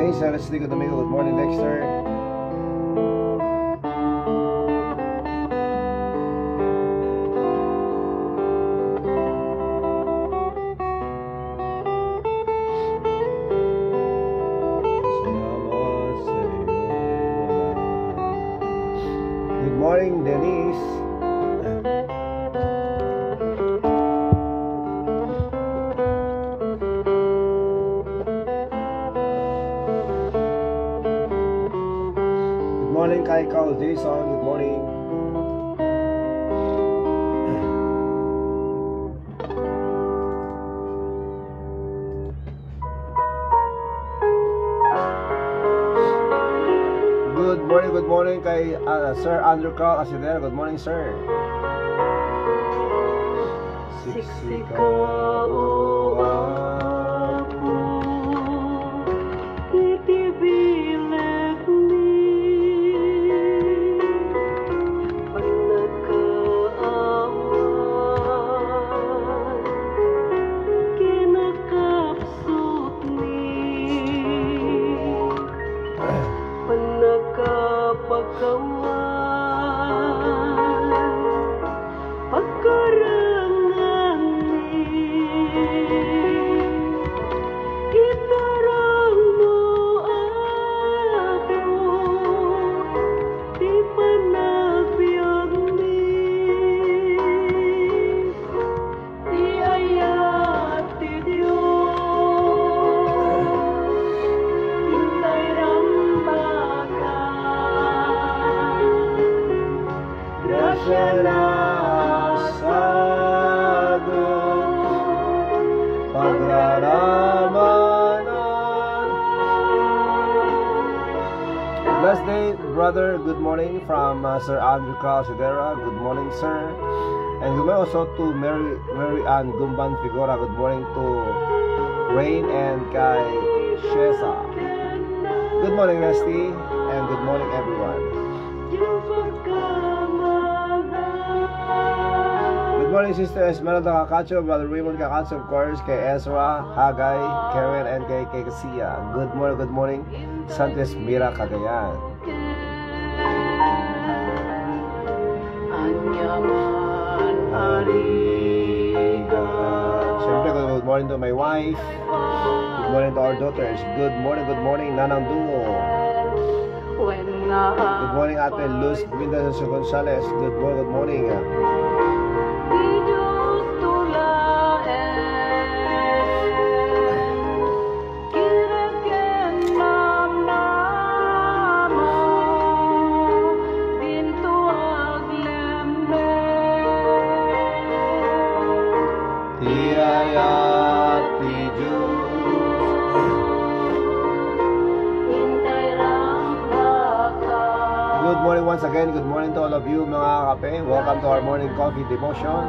morning, Sir Leslie. Good morning, Dexter. Good morning, Denise. Good morning, kay Carl Jason. Good morning. Good morning kay Sir Andrew Carl Asidera. Good morning, sir. Siksika o ako, itibilag ni pagkaawan, kinakapsot ni panagkapagkawan, pagkarangan ni itarang mo ako, di panagbiag ni di ayat ti Diyos, hintay rambagan, grasya na blessed day, brother. Good morning from Sir Andrew Carl Sidera. Good morning, sir. And good morning also to Mary Ann Gumban Figura. Good morning to Rain and Kai Shesa. Good morning, Rusty, and good morning, everyone. Good morning, Sister Esmeralda Kakacho, Brother Raymond Kakacho, of course, kay Ezra, Hagay, Karen, and kay Kasia. Good morning, Santos Mira Cagayan. Siyempre, good morning to my wife. Good morning to our daughters. Good morning, Nanang Duo. Good morning, Ate Luz Guinda Gonzalez. Good morning. Good morning once again. Good morning to all of you, mga kape. Welcome to our morning coffee devotion.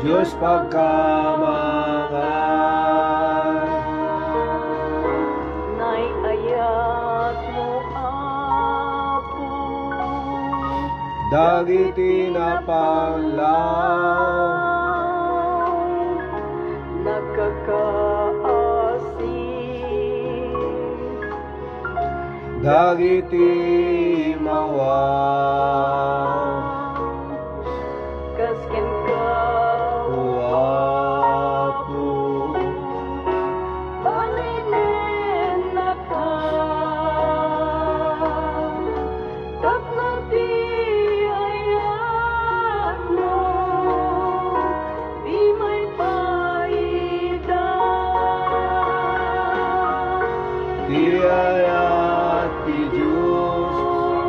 Diyos pagkamangan, naiayat mo ako, dagiti na panglaw, nagkakaasig, dagiti mawang, kasken ka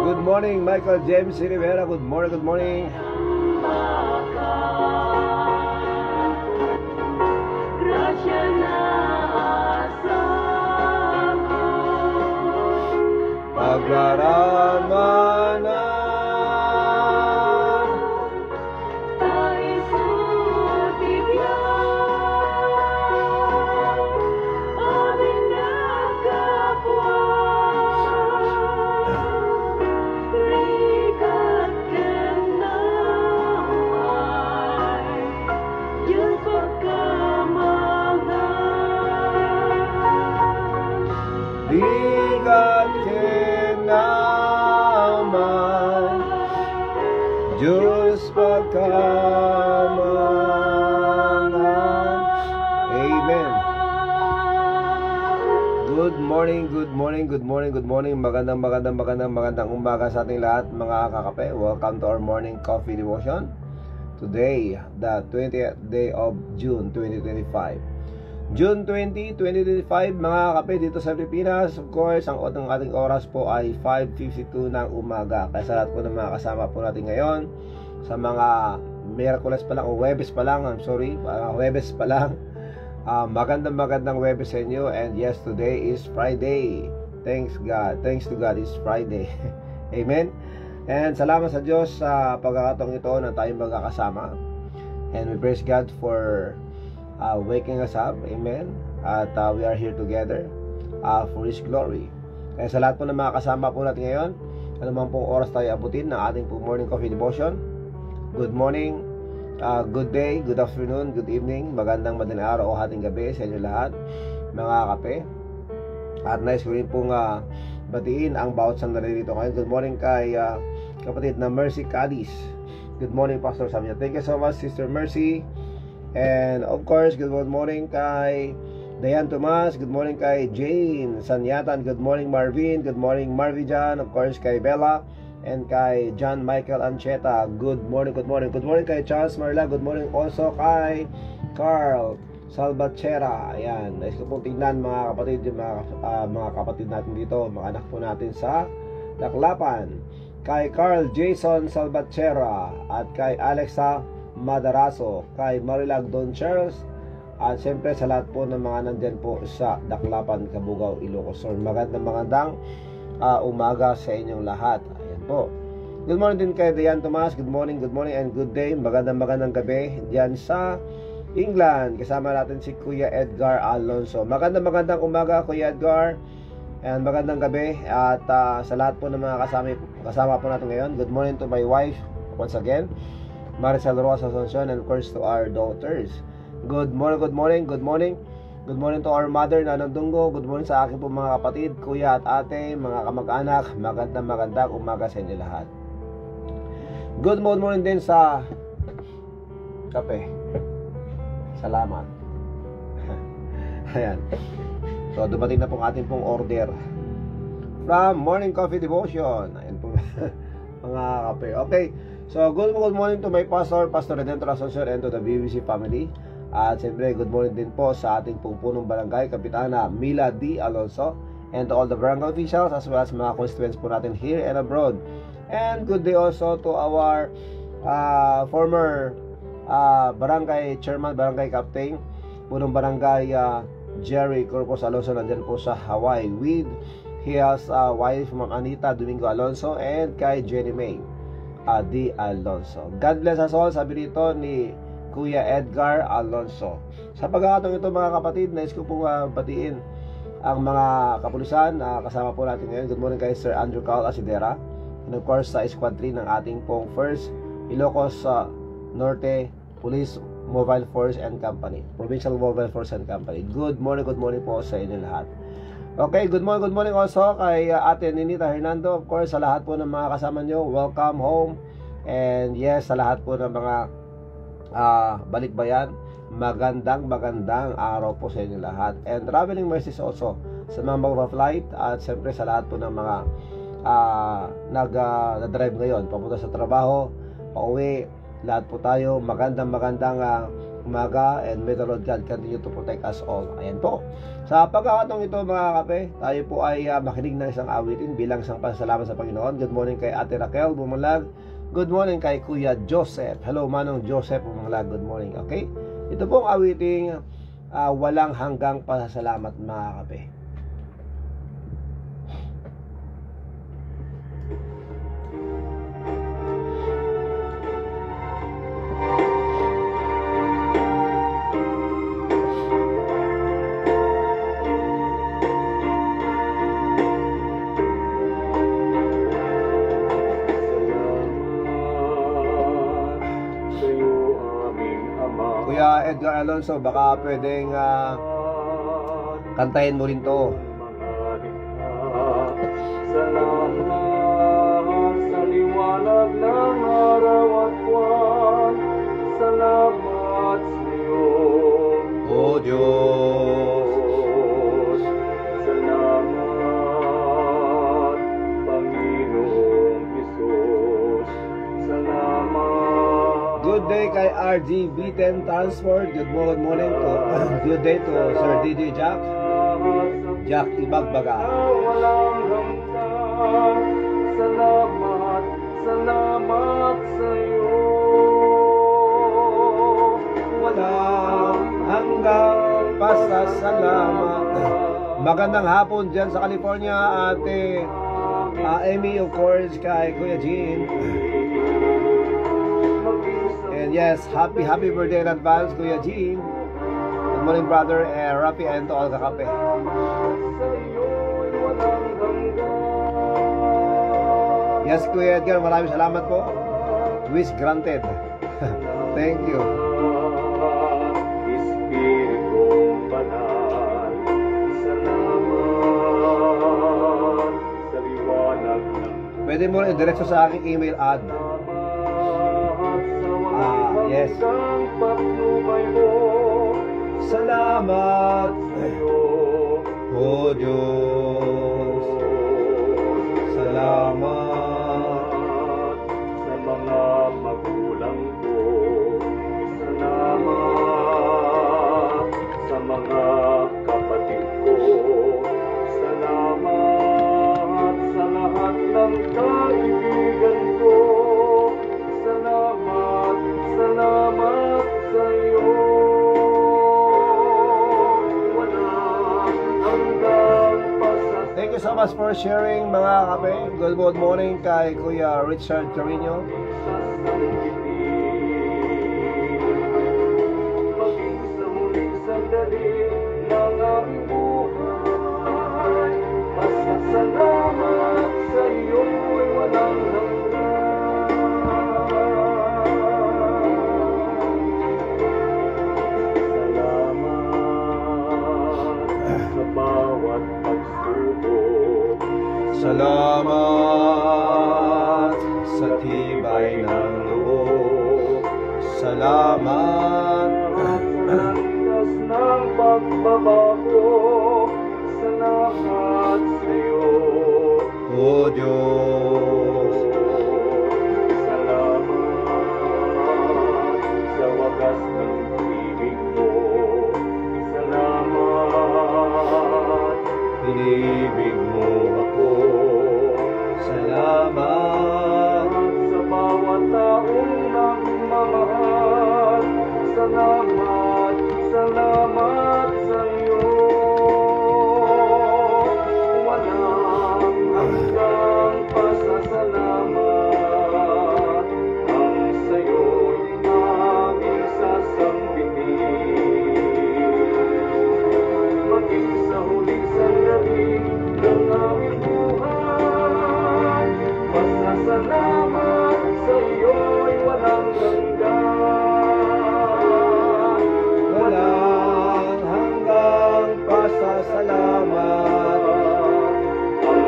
Good morning, Michael James Rivera. Good morning. Gracia na asako, pagraramanan, bigat kinaman, Diyos pagkamangan. Amen. Good morning, good morning, good morning, good morning. Magandang umaga sa ating lahat, mga kakape. Welcome to our morning coffee devotion. Today, the 20th day of June 2025. June 20, 2025, mga kape, dito sa Pilipinas. Of course, ang ating oras po ay 5:52 ng umaga. Kaya sa lahat po ng mga kasama po natin ngayon, sa mga Miyerkules pa lang o Huwebes pa lang, Huwebes pa lang, magandang Huwebes sa inyo. And yes, today is Friday. Thanks to God, it's Friday. Amen. And salamat sa Diyos sa pagkakataong ito na tayong magkakasama. And we praise God for waking us up. Amen. At we are here together for His glory. Kaya sa lahat po ng mga kasama po natin ngayon, anumang pong oras tayo abutin ng ating po morning coffee devotion, good morning, good day, good afternoon, good evening, magandang madaling araw o hating gabi sa inyo lahat, mga kape. At nice ko rin pong batiin ang bawat sang naririto ngayon. Good morning kay kapatid na Mercy Cadiz. Good morning, Pastor Samya. Thank you so much, Sister Mercy. And of course, good morning kay Dayan Tomas. Good morning kay Jane Sanyatan. Good morning, Marvin. Good morning, Marvijan. Of course, kay Bella. And kay John Michael Ancheta. Good morning. Good morning kay Charles Marla. Good morning also kay Carl Salvatierra. Ayan, nais ko pong tignan mga kapatid, yung mga kapatid natin dito, mga anak po natin sa Daklapan. Kay Carl Jason Salvatierra at kay Alexa Madaraso, kay Marilag Don Charles, at siyempre sa lahat po ng mga nandyan po sa Daklapan, Cabugao, Ilocos Sur. Magandang umaga sa inyong lahat. Ayan po. Good morning din kay Dayan Tomas. Good morning and good day. Magandang gabi diyan sa England. Kasama natin si Kuya Edgar Alonso. Magandang umaga, Kuya Edgar. And magandang gabi. At sa lahat po ng mga kasama po natin ngayon, good morning to my wife once again, Maricel Rosa Asuncion, and of course to our daughters. Good morning to our mother na Nandunggo. Good morning sa aking po mga kapatid, kuya at ate, mga kamag-anak. Magandang umaga sa inyo lahat. Good morning din sa kape. Salamat. Ayan. So dumating na pong ating pong order from Morning Coffee Devotion. Ayan po mga kape. Okay. So, good morning to my pastor, Pastor Redentor Asuncion, and to the BBC family. At siyempre, good morning din po sa ating pong punong barangay, Kapitana Mila D. Alonso, and to all the barangay officials, as well as mga constituents po natin here and abroad. And good day also to our former barangay chairman, barangay captain, punong barangay Jerry Corpus Alonso, nandyan po sa Hawaii, with his wife, Ma'am Anita Domingo Alonso, and kay Jenny May D. Alonso. God bless us all, sabi dito ni Kuya Edgar Alonso. Sa pagkakataong ito mga kapatid, nais ko pong batiin ang mga kapulisan kasama po natin ngayon. Good morning kay Sir Andrew Carl Asidera, and of course sa Squad 3 ng ating pong 1st Ilocos Norte Police Mobile Force and Company, Provincial Mobile Force and Company. Good morning po sa inyo lahat. Okay, good morning also kay Ate Ninita Hernando. Of course, sa lahat po ng mga kasama nyo, welcome home. And yes, sa lahat po ng mga balikbayan, magandang araw po sa inyo lahat. And traveling mercies also sa mga magpa-flight, at siyempre sa lahat po ng mga nag-drive ngayon, papunta sa trabaho, pauwi, lahat po tayo, magandang umaga, and may the Lord God continue to protect us all. Ayan po. Sa pagkakataong ito mga kape, tayo po ay makinig ng isang awitin bilang isang pasalamat sa Panginoon. Good morning kay Ate Raquel Bumalag. Good morning kay Kuya Joseph. Hello Manong Joseph Bumalag. Good morning. Okay? Ito pong awiting walang hanggang pasasalamat mga kape. Kuya Edgar Alonso, baka pwedeng kantahin mo rin to. Salamat sa liwanag ng araw at buwan. Salamat sa iyo, O Diyos. Salamat, Panginoong Hesus. Salamat. Good day kay RGB10 Transport. Good morning to good day to Sir DJ Jack Ibagbaga. Walang hanggan. Salamat, salamat sa iyo. Walang hanggang pasasalamat. Magandang hapon dyan sa California, Ate Amy, of course, kay Kuya Jean. And yes, happy birthday in advance, Kuya Jean. Good morning, brother, and Rafi and to all kakape. Yes, Kuya Edgar, maraming salamat po. Wish granted. Thank you. Espiritong Banal, salamat sa liwanag ng Pwede mo rin diretso sa aking email ad. Yes. pagtubay mo. Salamat Sa iyo, O Diyos. Salamat sa mga magulang ko. Salamat sa mga kapatid ko. Salamat sa lahat ng kaibigan ko. Salamat, salamat sa iyo. Walang hanggang pasasalamat. Thank you so much for sharing, mga kape. Good morning kay Kuya Richard Carino. Maging sa huling sandali ng aming buhay, pasasalamat sa iyo'y walang hanggan. Salamat sa bawat pagsubok. Salamat sa tibay ng loob. Salamat Sa landas ng pagbabago. Salamat sa iyo, O Diyos. salamat sa wagas ng ibig mo. Salamat, Inibig mo ako. Salamat sa bawat taong nagmamahal. Salamat, salamat sa iyo. Walang hanggang pasasalamat. Ang sa'yo'y aming sasambitin. Maging sa huling sandali ng aming buhay, pasasalamat sa iyo'y walang hanggan. walang hanggang pasasalamat.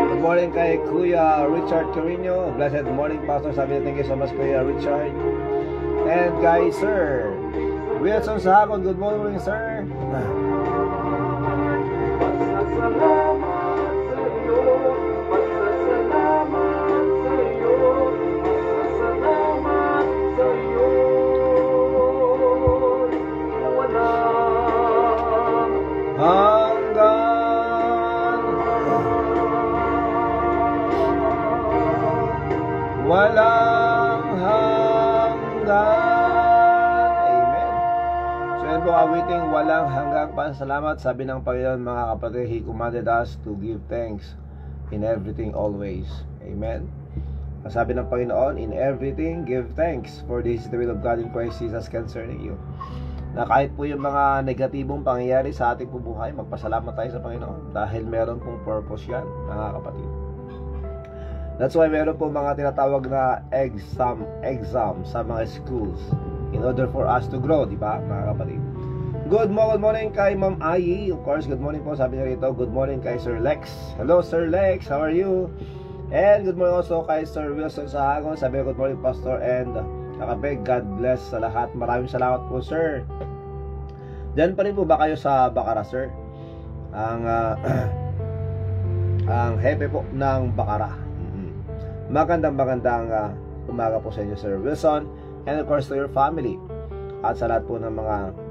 Good morning kay Kuya Richard Carino. Blessed morning, Pastor. Sabi niya, thank you so much, Kuya Richard. And guys, Sir Wilson Sahakon, good morning, sir. Pasasalamat sa iyo, pasasalamat sa iyo, pasasalamat sa iyo. Walang Hanggang walang hanggan. Amen. So yan po, awiting walang hanggang pasalamat. Sabi ng Panginoon, mga kapatid, He commanded us to give thanks in everything always. Amen. Sabi ng Panginoon, in everything give thanks, for this is the will of God in Christ Jesus concerning you. Na kahit po yung mga negatibong pangyayari sa ating buhay, magpasalamat tayo sa Panginoon dahil meron pong purpose yan, mga kapatid. That's why meron po mga tinatawag na exam sa mga schools in order for us to grow, di ba, mga kapatid? Good morning kay Ma'am Ai. Of course, good morning po. Sabi niya rito, good morning kay Sir Lex. Hello, Sir Lex. How are you? And good morning also kay Sir Wilson Sahagon. Sabi niya, good morning, Pastor. And kakape, God bless sa lahat. Maraming salamat po, Sir. Diyan pa rin po ba kayo sa Bakara, Sir? Ang hepe po ng Bakara. Magandang umaga po sa inyo, Sir Wilson. And of course, to your family. At sa lahat po ng mga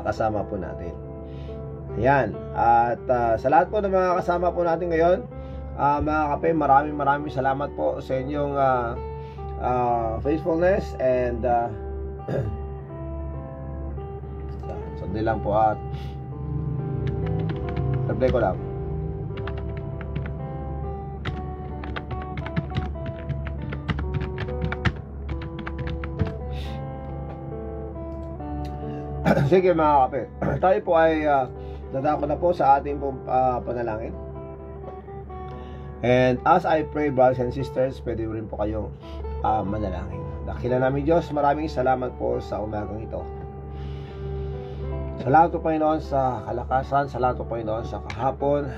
kasama po natin. Ayan. At sa lahat po ng mga kasama po natin ngayon, mga kape, maraming salamat po sa inyong faithfulness and sandali lang po at replay ko lang. Sige mga kape, tayo po ay dadako na po sa ating panalangin. And as I pray, brothers and sisters, pwede rin po kayong manalangin. Dakila namin Diyos, maraming salamat po sa umagang ito. Salamat po Panginoon sa kalakasan, salamat po Panginoon sa kahapon.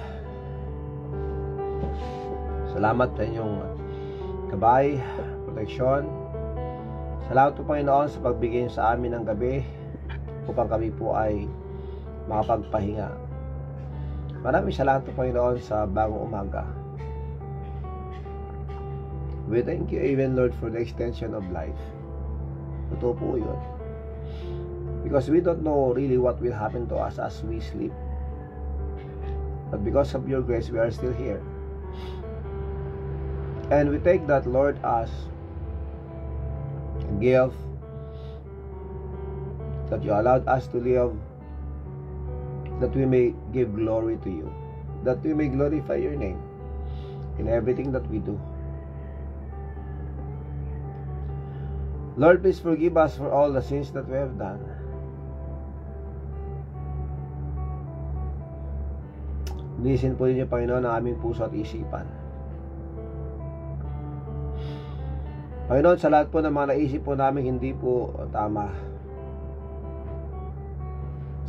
Salamat sa inyong gabay, proteksyon. Salamat po Panginoon sa pagbigay sa amin ng gabi upang kami po ay makapagpahinga. Maraming salamat po Panginoon sa bagong umaga. We thank you even Lord for the extension of life. Totoo po yun. Because we don't know really what will happen to us as we sleep. But because of your grace, we are still here. And we take that Lord as a gift that you allowed us to live, that we may give glory to you, that we may glorify your name in everything that we do. Lord, please forgive us for all the sins that we have done. Linisin po ninyo, Panginoon, ang aming puso at isipan. Panginoon, sa lahat po ng mga naisip po namin hindi po tama,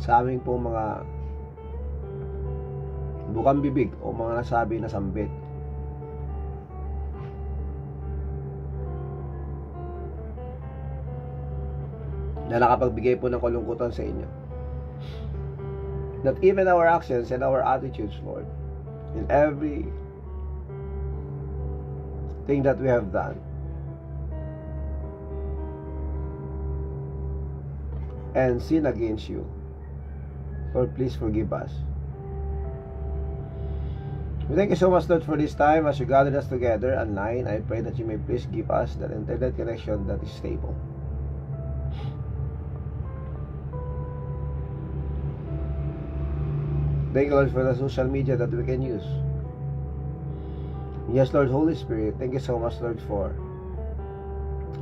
sa aming po mga bukang bibig o mga nasabi na sambit, na nakapagbigay po ng kalungkutan sa inyo. That even our actions and our attitudes, Lord, in every thing that we have done, and sin against you, Lord, please forgive us. We thank you so much, Lord, for this time as you gathered us together online. I pray that you may please give us that internet connection that is stable. Thank you, Lord, for the social media that we can use. Yes, Lord, Holy Spirit, thank you so much, Lord, for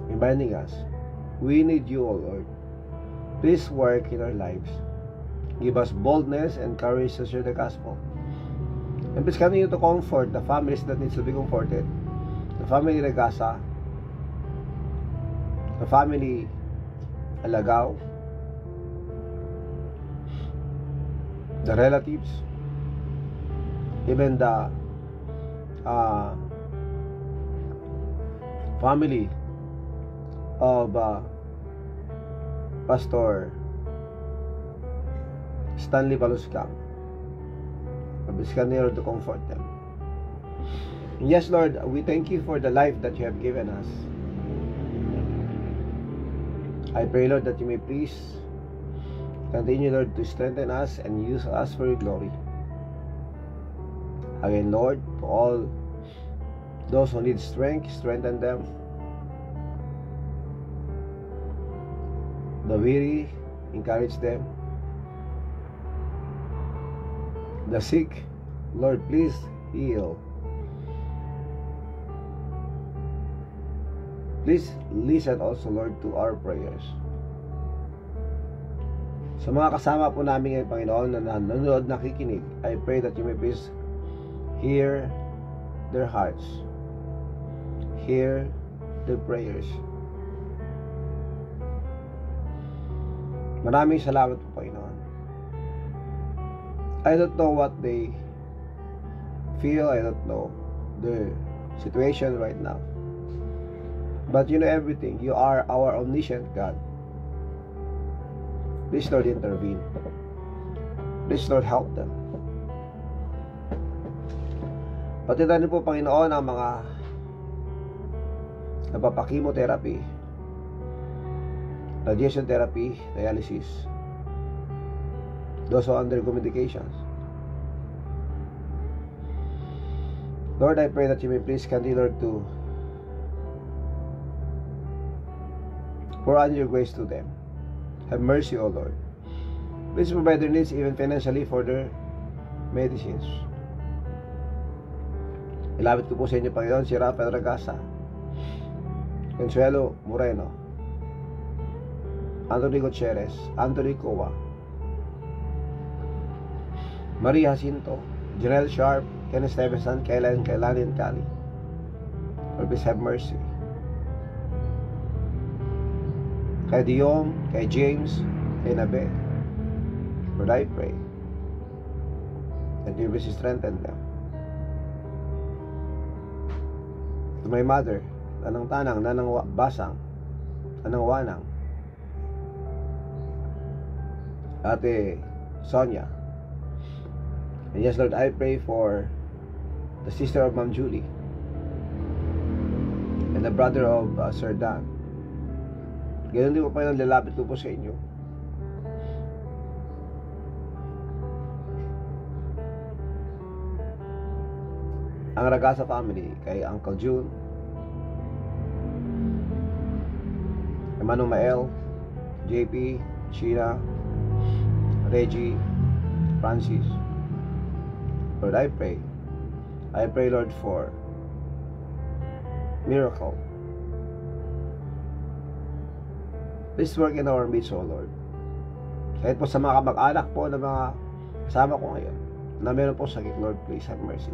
reminding us. We need you, O Lord. Please work in our lives. Give us boldness and courage to share the gospel. And please continue to comfort the families that needs to be comforted. The family Regasa, the family Alagaw, the relatives, even the family of Pastor Stanley Baluscang. Please continue to comfort them. And yes, Lord, we thank you for the life that you have given us. I pray, Lord, that you may please continue, Lord, to strengthen us and use us for your glory. Again, Lord, for all those who need strength, strengthen them. The weary, encourage them. The sick, Lord, please heal. Please listen also, Lord, to our prayers. Sa mga kasama po namin ngayon, Panginoon, na nanonood, nakikinig, I pray that you may please hear their hearts, hear their prayers. Maraming salamat po, Panginoon. I don't know what they feel. I don't know the situation right now. But you know everything. You are our omniscient God. Please, Lord, intervene. Please, Lord, help them. Pati na rin po, Panginoon, ang mga napapakimotherapy, radiation therapy, dialysis, those who undergo medications. Lord, I pray that you may please continue, Lord, to pour out your grace to them. Have mercy, O Lord. Please provide their needs even financially for their medicines. Ilapit ko po sa inyo, Panginoon, si Rafael Ragasa, Consuelo Moreno, Anthony Gutierrez, Anthony Coa, Maria Jacinto, Janelle Sharp, Ken Stevenson, Kailan and Kali. Lord, please have mercy. Kay Dion, kay James, kay Nabe, Lord, I pray that you will strengthen them. To my mother, Nanang Tanang, Nanang Basang, Nanang Wanang, Ate Sonia. And yes, Lord, I pray for the sister of Ma'am Julie and the brother of Sir Dan. Ganun din po, Panginoon, lalapit ko po sa inyo. Ang Ragasa family, kay Uncle June, Manong Mael, JP, Sheila, Reggie, Francis. Lord, I pray, Lord, for miracle. Please work in our midst, O Lord. Kahit po sa mga kamag-anak po na mga kasama ko ngayon na meron po sakit, Lord, please have mercy.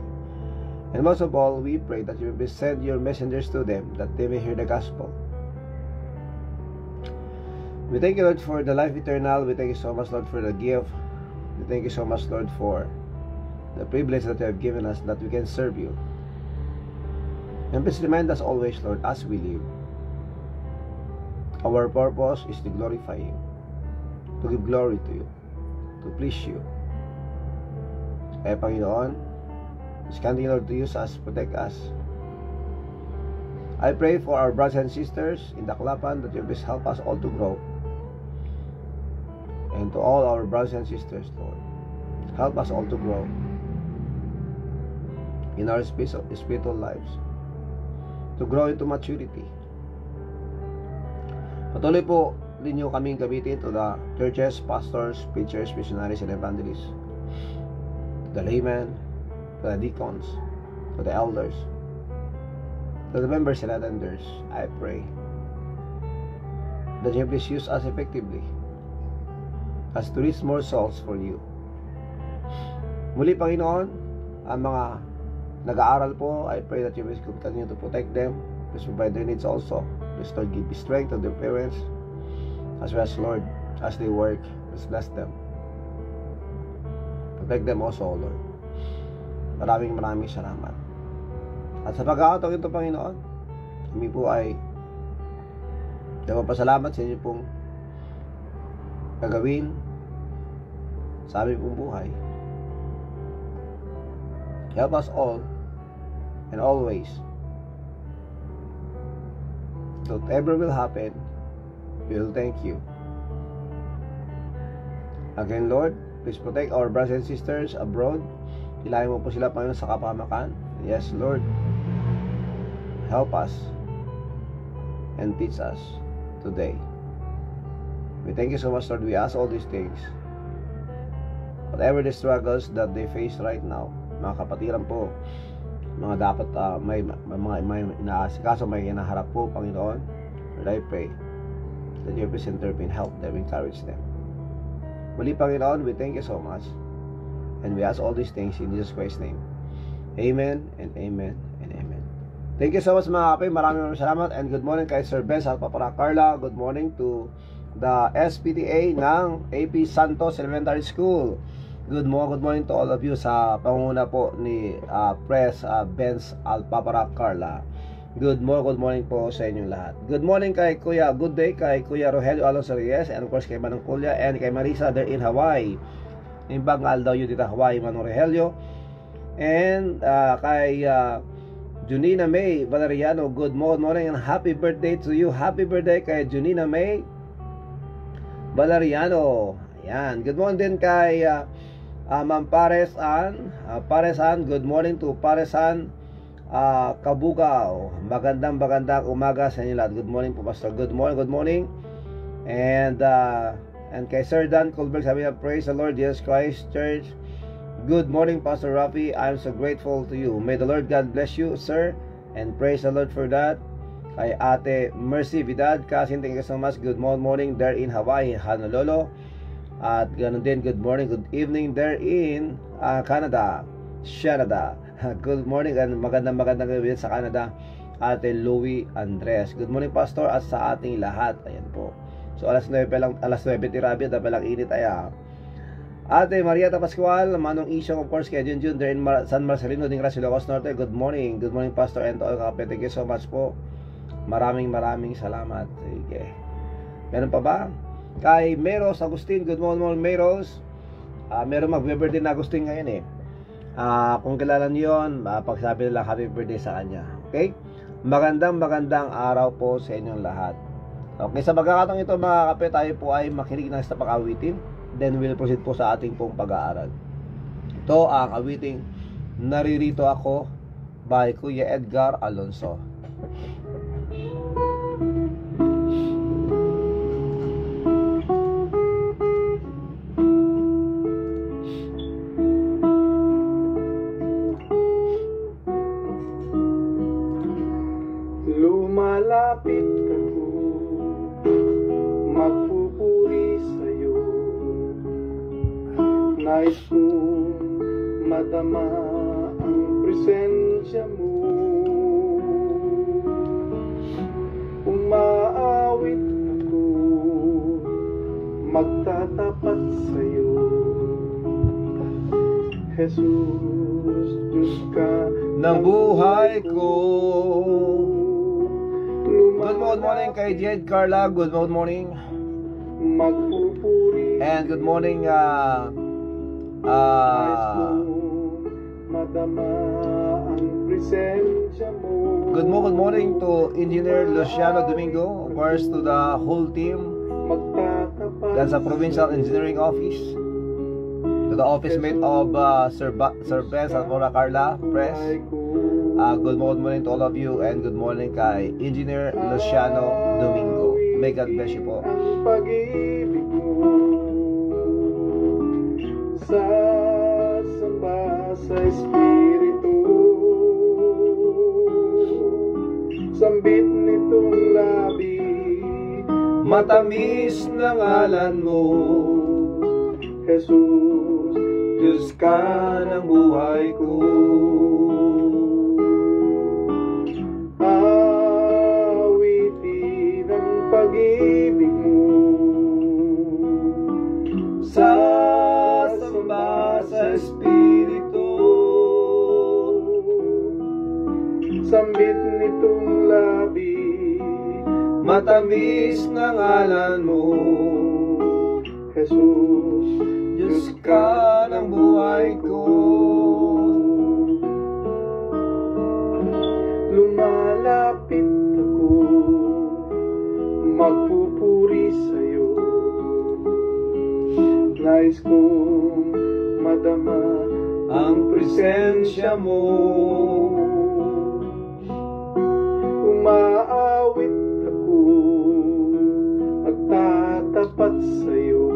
And most of all, we pray that you will send your messengers to them that they may hear the gospel. We thank you, Lord, for the life eternal. We thank you so much, Lord, for the gift. We thank you so much, Lord, for the privilege that you have given us, that we can serve you. And please remind us always, Lord, as we live, our purpose is to glorify you, to give glory to you, to please you. Kaya, Panginoon, please continue, Lord, to use us, protect us. I pray for our brothers and sisters in Daklapan that you please help us all to grow. And to all our brothers and sisters, Lord, help us all to grow in our spiritual lives, to grow into maturity. Patuloy po ninyo kaming gamitin to the churches, pastors, preachers, missionaries, and evangelists, to the laymen, to the deacons, to the elders, to the members and attenders. I pray that you please use us effectively as to reach more souls for you. Muli, Panginoon, ang mga nag-aaral po, I pray that you will continue to protect them. Please provide their needs also. Please, Lord, give strength to their parents, as well as, Lord, as they work. Please bless them. Protect them also, Lord. Maraming salamat. At sa pag-aataw ito, Panginoon, kami po ay nagpapasalamat sa inyo pong gagawin sa aming pong buhay. Help us all and always. Whatever will happen, we will thank you. Again, Lord, please protect our brothers and sisters abroad. Hilahin mo po sila, Panginoon, sa kapahamakan. Yes, Lord, help us and teach us today. We thank you so much, Lord. We ask all these things. Whatever the struggles that they face right now, mga kapatiran po, mga dapat may inaasikaso, may inaharap po, Panginoon, Lord, I pray that you please intervene, help them, encourage them. Muli, Panginoon, we thank you so much, and we ask all these things in Jesus Christ's name. Amen and amen and amen. Thank you so much, mga kapatid. Maraming salamat, and good morning kay Sir Ben sa Papara Carla. Good morning to the SPTA ng AP Santos Elementary School. Good morning to all of you sa pangunguna po ni Pres Benz Alpapara Carla. Good morning po sa inyong lahat. Good morning kay Kuya, good day kay Kuya Rogelio Alonso Reyes, and of course kay Manong Kuya and kay Marisa there in Hawaii. Imbangal daw yun dito Hawaii, Manong Rogelio. And kay Junina May Valeriano, good morning and happy birthday to you. Happy birthday kay Junina May Valeriano. Ayan. Good morning din kay Ma'am Paresan. Good morning to Paresan Kabugao. Magandang umaga sa inyo lahat. Good morning po, Pastor. Good morning. And kay Sir Dan Colberg, sabi niya, praise the Lord Jesus Christ Church. Good morning, Pastor Rafi. I'm so grateful to you. May the Lord God bless you, sir. And praise the Lord for that. Kay Ate Mercy Vidal Kasin, thank you so much. Good morning there in Hawaii, Honolulu. At ganun din, good morning, good evening there in Canada, Good morning and magandang gabi sa Canada, Ate Louie Andres. Good morning, Pastor, at sa ating lahat. Ayan po. So alas 9 tirabi, dapat lang init aya. Ate Marieta Pascual, Manong Isyo, of course, kay Junjun there in San Marcelino, Dingra, Ilocos Norte. Good morning, Pastor, and all kapatid. Thank you so much po. Maraming salamat. Sige. Meron pa ba? Kay Meros Agustin, good morning, Meros. Meron mag-birthday na Agustin ngayon eh. Kung kilala niyo yun, pagsabi nila happy birthday sa kanya. Okay? Magandang araw po sa inyong lahat. Okay, sa pagkakataong ito mga kapatid, tayo po ay makinig ng sa pag-awitin. Then we'll proceed po sa ating pong pag-aaral. Ito ang awiting Naririto Ako by Kuya Edgar Alonso. Lumalapit ako, magpupuri sa'yo. Nais kong madama ang presensya mo. Umaawit ako, magtatapat sa'yo. Jesus, Diyos ka ng buhay ko. Good morning kay Jed Carla. Good morning. Magpupuri. And good morning madama ang presensya mo. good morning to Engineer Luciano Domingo, of course to the whole team dan sa Provincial Engineering Office, to the office mate of Sir Benz Alpapara Carla Press. Good morning to all of you, and good morning kay Engineer Luciano Domingo. May God bless you po. Ang pag-ibig mo sa samba sa Espiritu, sambit nitong labi, Matamis na ngalan mo, Jesus, Diyos ka ng buhay ko. Awitin ang pag-ibig mo Sa samba sa Espiritu, sambit nitong labi, matamis na ngalan mo, Jesus, Diyos ka ng buhay ko. Lumalapit ako, magpupuri sa'yo. Nais kong madama Ang presensya mo, umaawit ako, magtatapat sa'yo.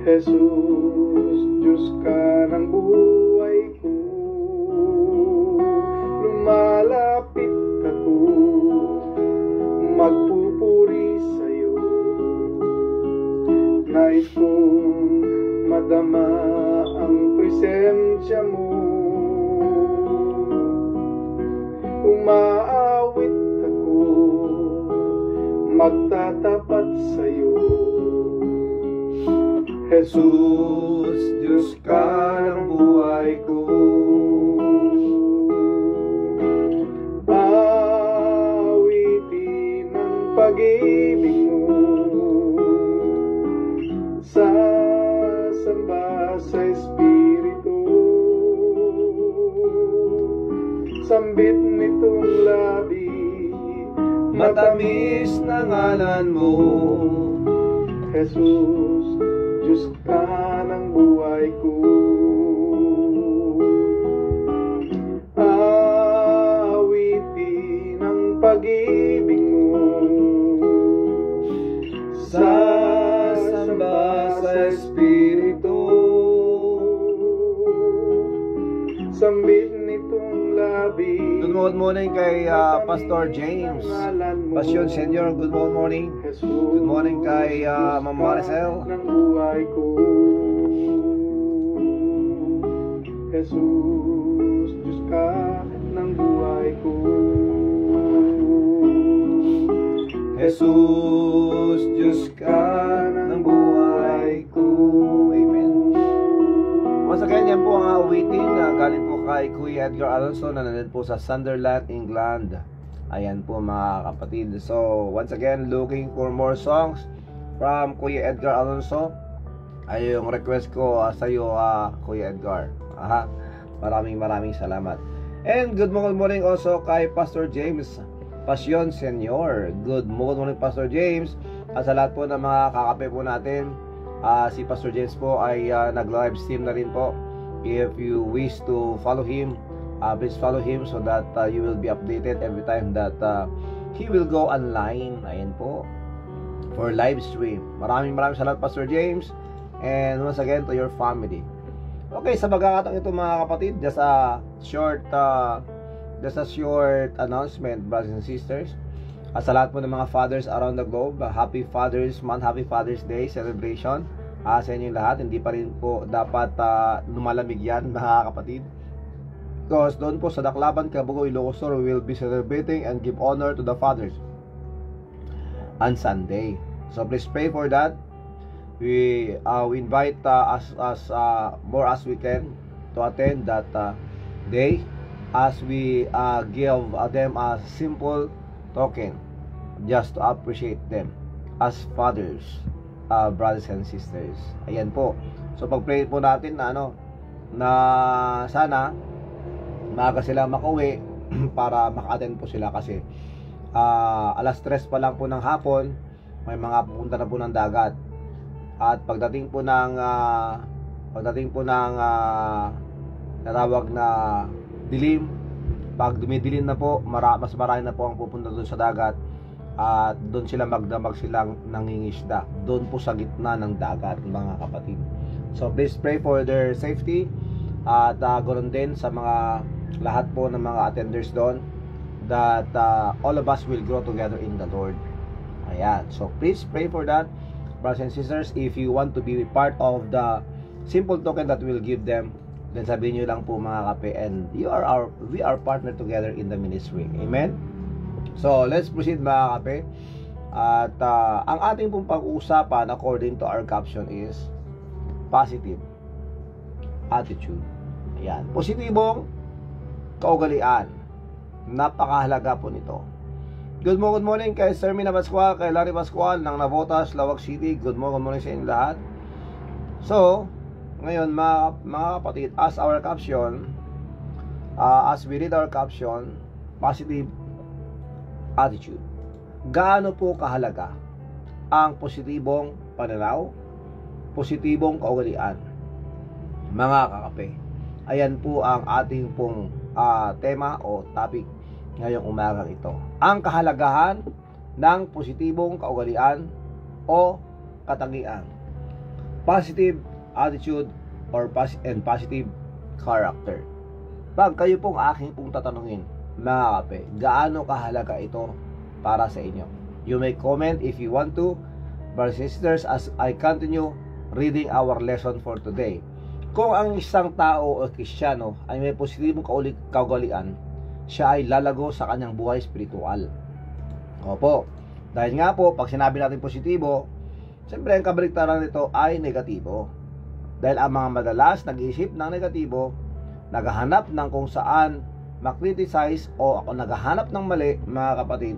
Jesus, Diyos ka ng buhay ko. Lumalapit ako, magpupuri sa'yo. Nais kong madama ang presensya mo. Umaawit ako, magtatapat Jesus, Diyos ka ng buhay ko. Awitin ang pag-ibig mo, sasamba sa Espiritu. Sambit nitong labi, Matamis na ngalan mo. Jesus, Diyos ka ng buhay ko. Awitin ang pag-ibig mo, Sasamba sa Espiritu. Sambit nitong labi. Good morning kay Pastor James Pasyon Senior. Good morning. Good morning kay Ma'am Maricel. Ng buhay ko. Jesus, Diyos ka ng buhay ko. Jesus, Diyos ka ng buhay ko. Amen. Once again, yan po ang awitin na galing po kay Kuya Edgar Alonso na nandun po sa Sunderland, England. Ayan po mga kapatid. So, once again, looking for more songs from Kuya Edgar Alonso. Ay yung request ko sa iyo, Kuya Edgar. Maraming salamat. And good morning also kay Pastor James Pasyon Senior. Good morning, Pastor James. At sa lahat po ng mga kakape po natin, si Pastor James po ay nag-live stream na rin po. If you wish to follow him, please follow him so that you will be updated every time that he will go online. Ayan po, for live stream. Maraming salamat, Pastor James. And once again to your family. Okay, sa pagkakataon ito mga kapatid, just a short announcement, brothers and sisters. Sa lahat po ng mga fathers around the globe, Happy Father's Month, Happy Father's Day celebration sa inyong lahat. Hindi pa rin po dapat lumalamig yan mga kapatid, because doon po sa Daklaban, Kabugo, Ilocos Sur, we will be celebrating and give honor to the fathers on Sunday. So please pray for that. We invite as more as we can to attend that day, as we give them a simple token just to appreciate them as fathers, brothers and sisters. Ayan po. So pag-pray po natin na na sana maaga sila makauwi para maka-attend po sila, kasi alas 3 pa lang po ng hapon may mga pupunta na po ng dagat. At pagdating po ng natawag na dilim, pag dumidilim na po, mas marami na po ang pupunta doon sa dagat, at doon sila magdamag silang nangingisda doon po sa gitna ng dagat mga kapatid. So please pray for their safety, at ganoon din sa mga lahat po ng mga attenders doon, that all of us will grow together in the Lord. Ayan, so please pray for that, brothers and sisters. If you want to be part of the simple token that we'll give them, then sabihin nyo lang po mga kape, and we are partner together in the ministry. Amen. So let's proceed mga kape. At ang ating pong pag-uusapan according to our caption is positive attitude. Ayan, positibong kaugalian. Napakahalaga po nito. Good morning kay Sir Mina Pascual, kay Larry Pascual ng Navotas, Lawag City. Good morning sa inyo lahat. So, ngayon mga kapatid, as we read our caption, positive attitude. Gaano po kahalaga ang positibong pananaw, positibong kaugalian, mga kakape? Ayan po ang ating pong tema o topic ngayong umagang ito. Ang kahalagahan ng positibong kaugalian o katangian. Positive attitude and positive character. Pag kayo pong aking pong tatanungin, mga kape, gaano kahalaga ito para sa inyo? You may comment if you want to, brothers and sisters, as I continue reading our lesson for today. Kung ang isang tao o Kristiyano ay may positibong kaugalian, siya ay lalago sa kanyang buhay spiritual. Opo. Dahil nga po, pag sinabi natin positibo, siyempre ang kabaliktaran nito ay negatibo. Dahil ang mga madalas nag-iisip ng negatibo, naghahanap ng kung saan makriticize o ako naghahanap ng mali, mga kapatid,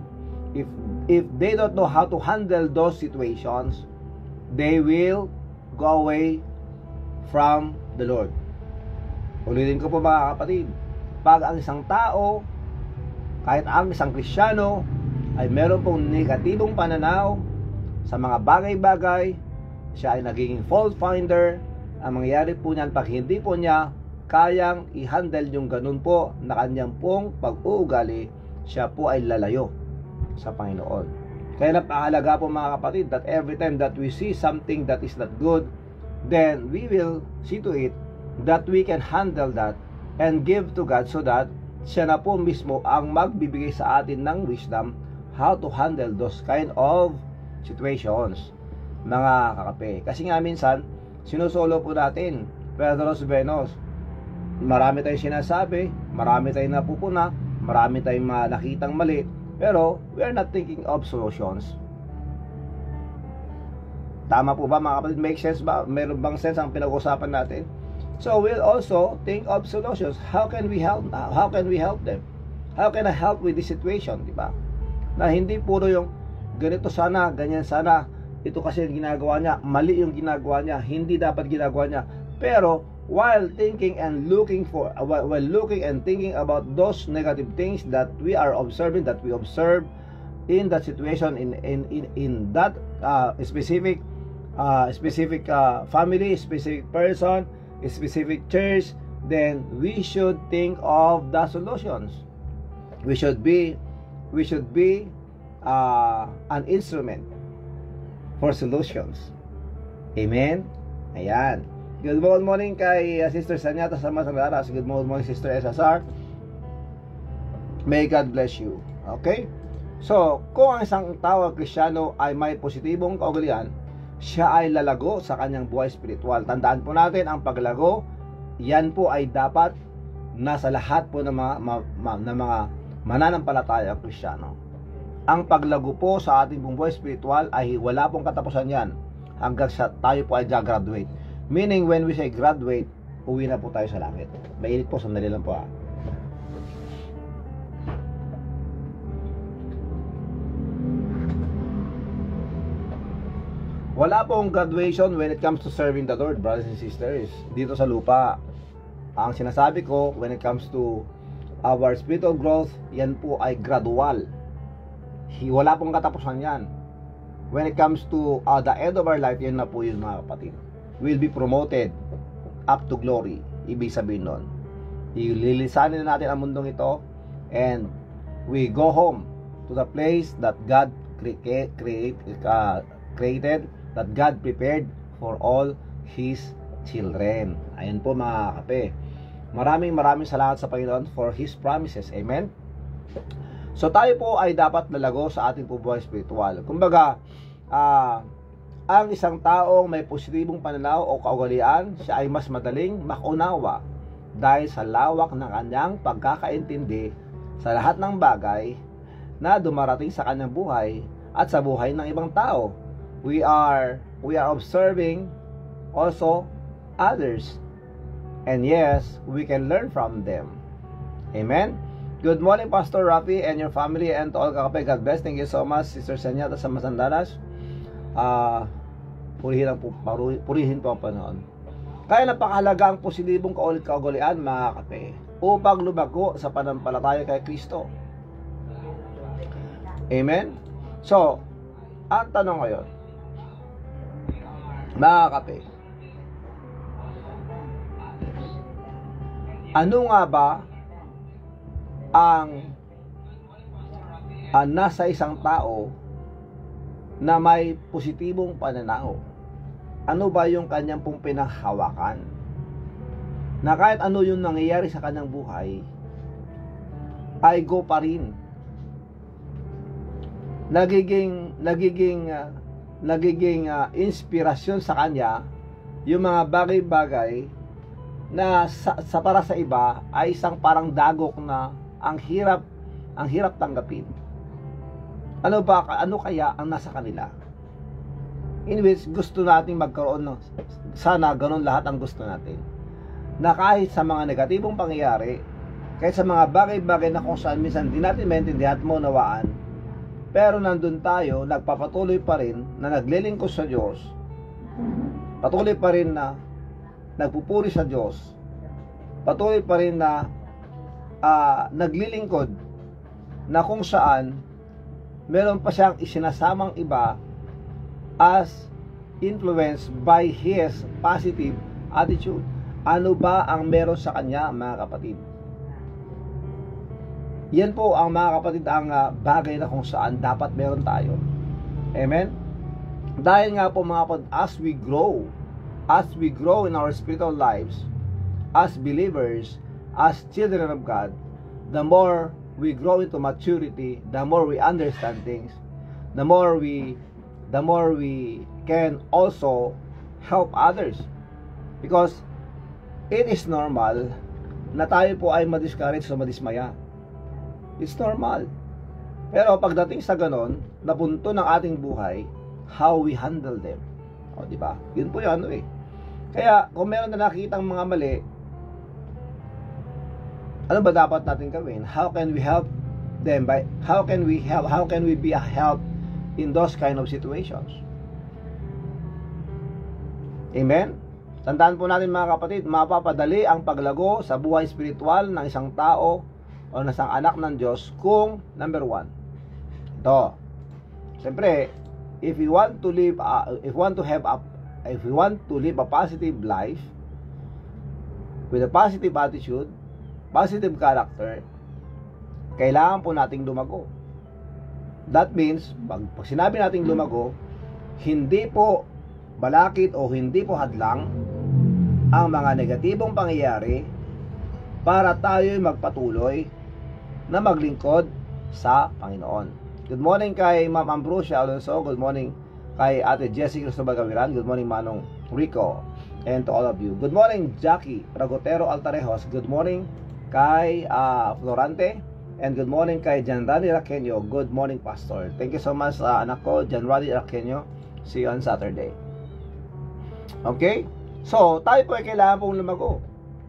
if they don't know how to handle those situations, they will go away from the Lord. Ulitin ko po, mga kapatid, pag ang isang tao, kahit ang isang Kristiyano, ay meron pong negatibong pananaw sa mga bagay-bagay, siya ay nagiging fault finder. Ang mangyayari po niyan, pag hindi po niya kayang i-handle yung ganun po na kanyang pong pag-uugali, siya po ay lalayo sa Panginoon. Kaya napakahalaga po, mga kapatid, that every time that we see something that is not good, then we will see to it that we can handle that and give to God, so that siya na po mismo ang magbibigay sa atin ng wisdom how to handle those kind of situations, mga kakape. Kasi nga minsan sinusolo po natin, Pedros Venos, marami tayong sinasabi, marami tayong napupuna, marami tayong nakitang mali, pero we are not thinking of solutions. Tama po ba, mga kapatid? Make sense ba? Meron bang sense ang pinag-usapan natin? So we'll also think of solutions. How can we help? How can we help them? How can I help with this situation, di ba? Na hindi puro yung ganito sana, ganyan sana, ito kasi yung ginagawa niya, mali yung ginagawa niya, hindi dapat ginagawa niya. Pero while thinking and looking and thinking about those negative things that we are observing, that we observe in that situation, in that specific family, specific person, specific church, then we should think of the solutions. We should be an instrument for solutions. Amen? Ayan. Good morning kay Sister Sanyata sa Masalaras. Good morning, Sister SSR. May God bless you. Okay? So, kung ang isang tao Kristiyano ay may positibong kaugalian, siya ay lalago sa kanyang buhay spiritual. Tandaan po natin, ang paglago, yan po ay dapat nasa lahat po ng mga mananampalataya Kristiyano. Ang paglago po sa ating buhay spiritual ay wala pong katapusan yan hanggang tayo po ay graduate. Meaning, when we say graduate, uwi na po tayo sa langit. Mainit po, sandali lang po . Wala pong graduation when it comes to serving the Lord, brothers and sisters, dito sa lupa. Ang sinasabi ko, when it comes to our spiritual growth, yan po ay gradual. Wala pong katapusan yan. When it comes to the end of our life, yan na po yun, mga kapatid. We'll be promoted up to glory. Ibig sabihin nun, ililisanin na natin ang mundong ito, and we go home to the place that God created, that God prepared for all His children. Ayan po, mga kape. Maraming salamat sa Panginoon for His promises. Amen? So tayo po ay dapat lalago sa ating buhay spiritual. Kumbaga, ang isang taong may positibong pananaw o kaugalian, siya ay mas madaling makunawa dahil sa lawak ng kanyang pagkakaintindi sa lahat ng bagay na dumarating sa kanyang buhay at sa buhay ng ibang tao. We are observing also others, and yes, we can learn from them. Amen? Good morning, Pastor Rafi and your family, and to all kakapay. God bless. Thank you so much, Sister Sanyata sa Masandanas. Purihin po ang Panginoon. Kaya napakahalaga ang positibong kaugalian, mga kape, upang lumago sa pananampalataya kay Kristo. Amen? So, ang tanong ngayon, mga kape, ano nga ba ang nasa isang tao na may positibong pananaw? Ano ba yung kanyang pong pinanghawakan? Na kahit ano yung nangyayari sa kanyang buhay, ay go pa rin. Nagiging inspirasyon sa kanya yung mga bagay-bagay na para sa iba ay isang parang dagok na ang hirap tanggapin. Ano kaya ang nasa kanila? in which gusto nating magkaroon ng, sana ganun lahat ang gusto natin, na kahit sa mga negatibong pangyayari, kahit sa mga bagay-bagay na kung saan minsan di natin maintindihan at maunawaan, pero nandun tayo, nagpapatuloy pa rin na naglilingkod sa Diyos, patuloy pa rin na nagpupuri sa Diyos, patuloy pa rin na naglilingkod, na kung saan meron pa siyang isinasamang iba as influenced by his positive attitude. Ano ba ang meron sa kanya, mga kapatid? Yan po ang, mga kapatid, ang bagay na kung saan dapat meron tayo. Amen? Dahil nga po, mga kapatid, as we grow in our spiritual lives, as believers, as children of God, the more we grow into maturity, the more we understand things, the more we can also help others. Because it is normal na tayo po ay ma-discourage o madismaya. It's normal. Pero pagdating sa ganon, na punto ng ating buhay, how we handle them. O, di ba? Yun po yung ano eh. Kaya, kung meron na nakikitang mga mali, ano ba dapat natin gawin? How can we help them? How can we be a help in those kind of situations? Amen? Tandaan po natin, mga kapatid, mapapadali ang paglago sa buhay spiritual ng isang tao o ng isang anak ng Diyos kung, number 1, ito, siyempre, if we want to live a positive life with a positive attitude, positive character, kailangan po nating lumago. That means, pag sinabi nating lumago, hindi po balakid o hindi po hadlang ang mga negatibong pangyayari para tayo'y magpatuloy na maglingkod sa Panginoon. Good morning kay Ma'am Ambrosia Alonso. Good morning kay Ate Jessie Cristobal Gaviran. Good morning Manong Rico. And to all of you. Good morning Jackie Ragotero Altarejos. Good morning kay Florante. And good morning kay Janrani Raqueño. Good morning Pastor. Thank you so much anak ko Janrani Raqueño. See you on Saturday. Okay? So, tayo po ay kailangan pong lumago.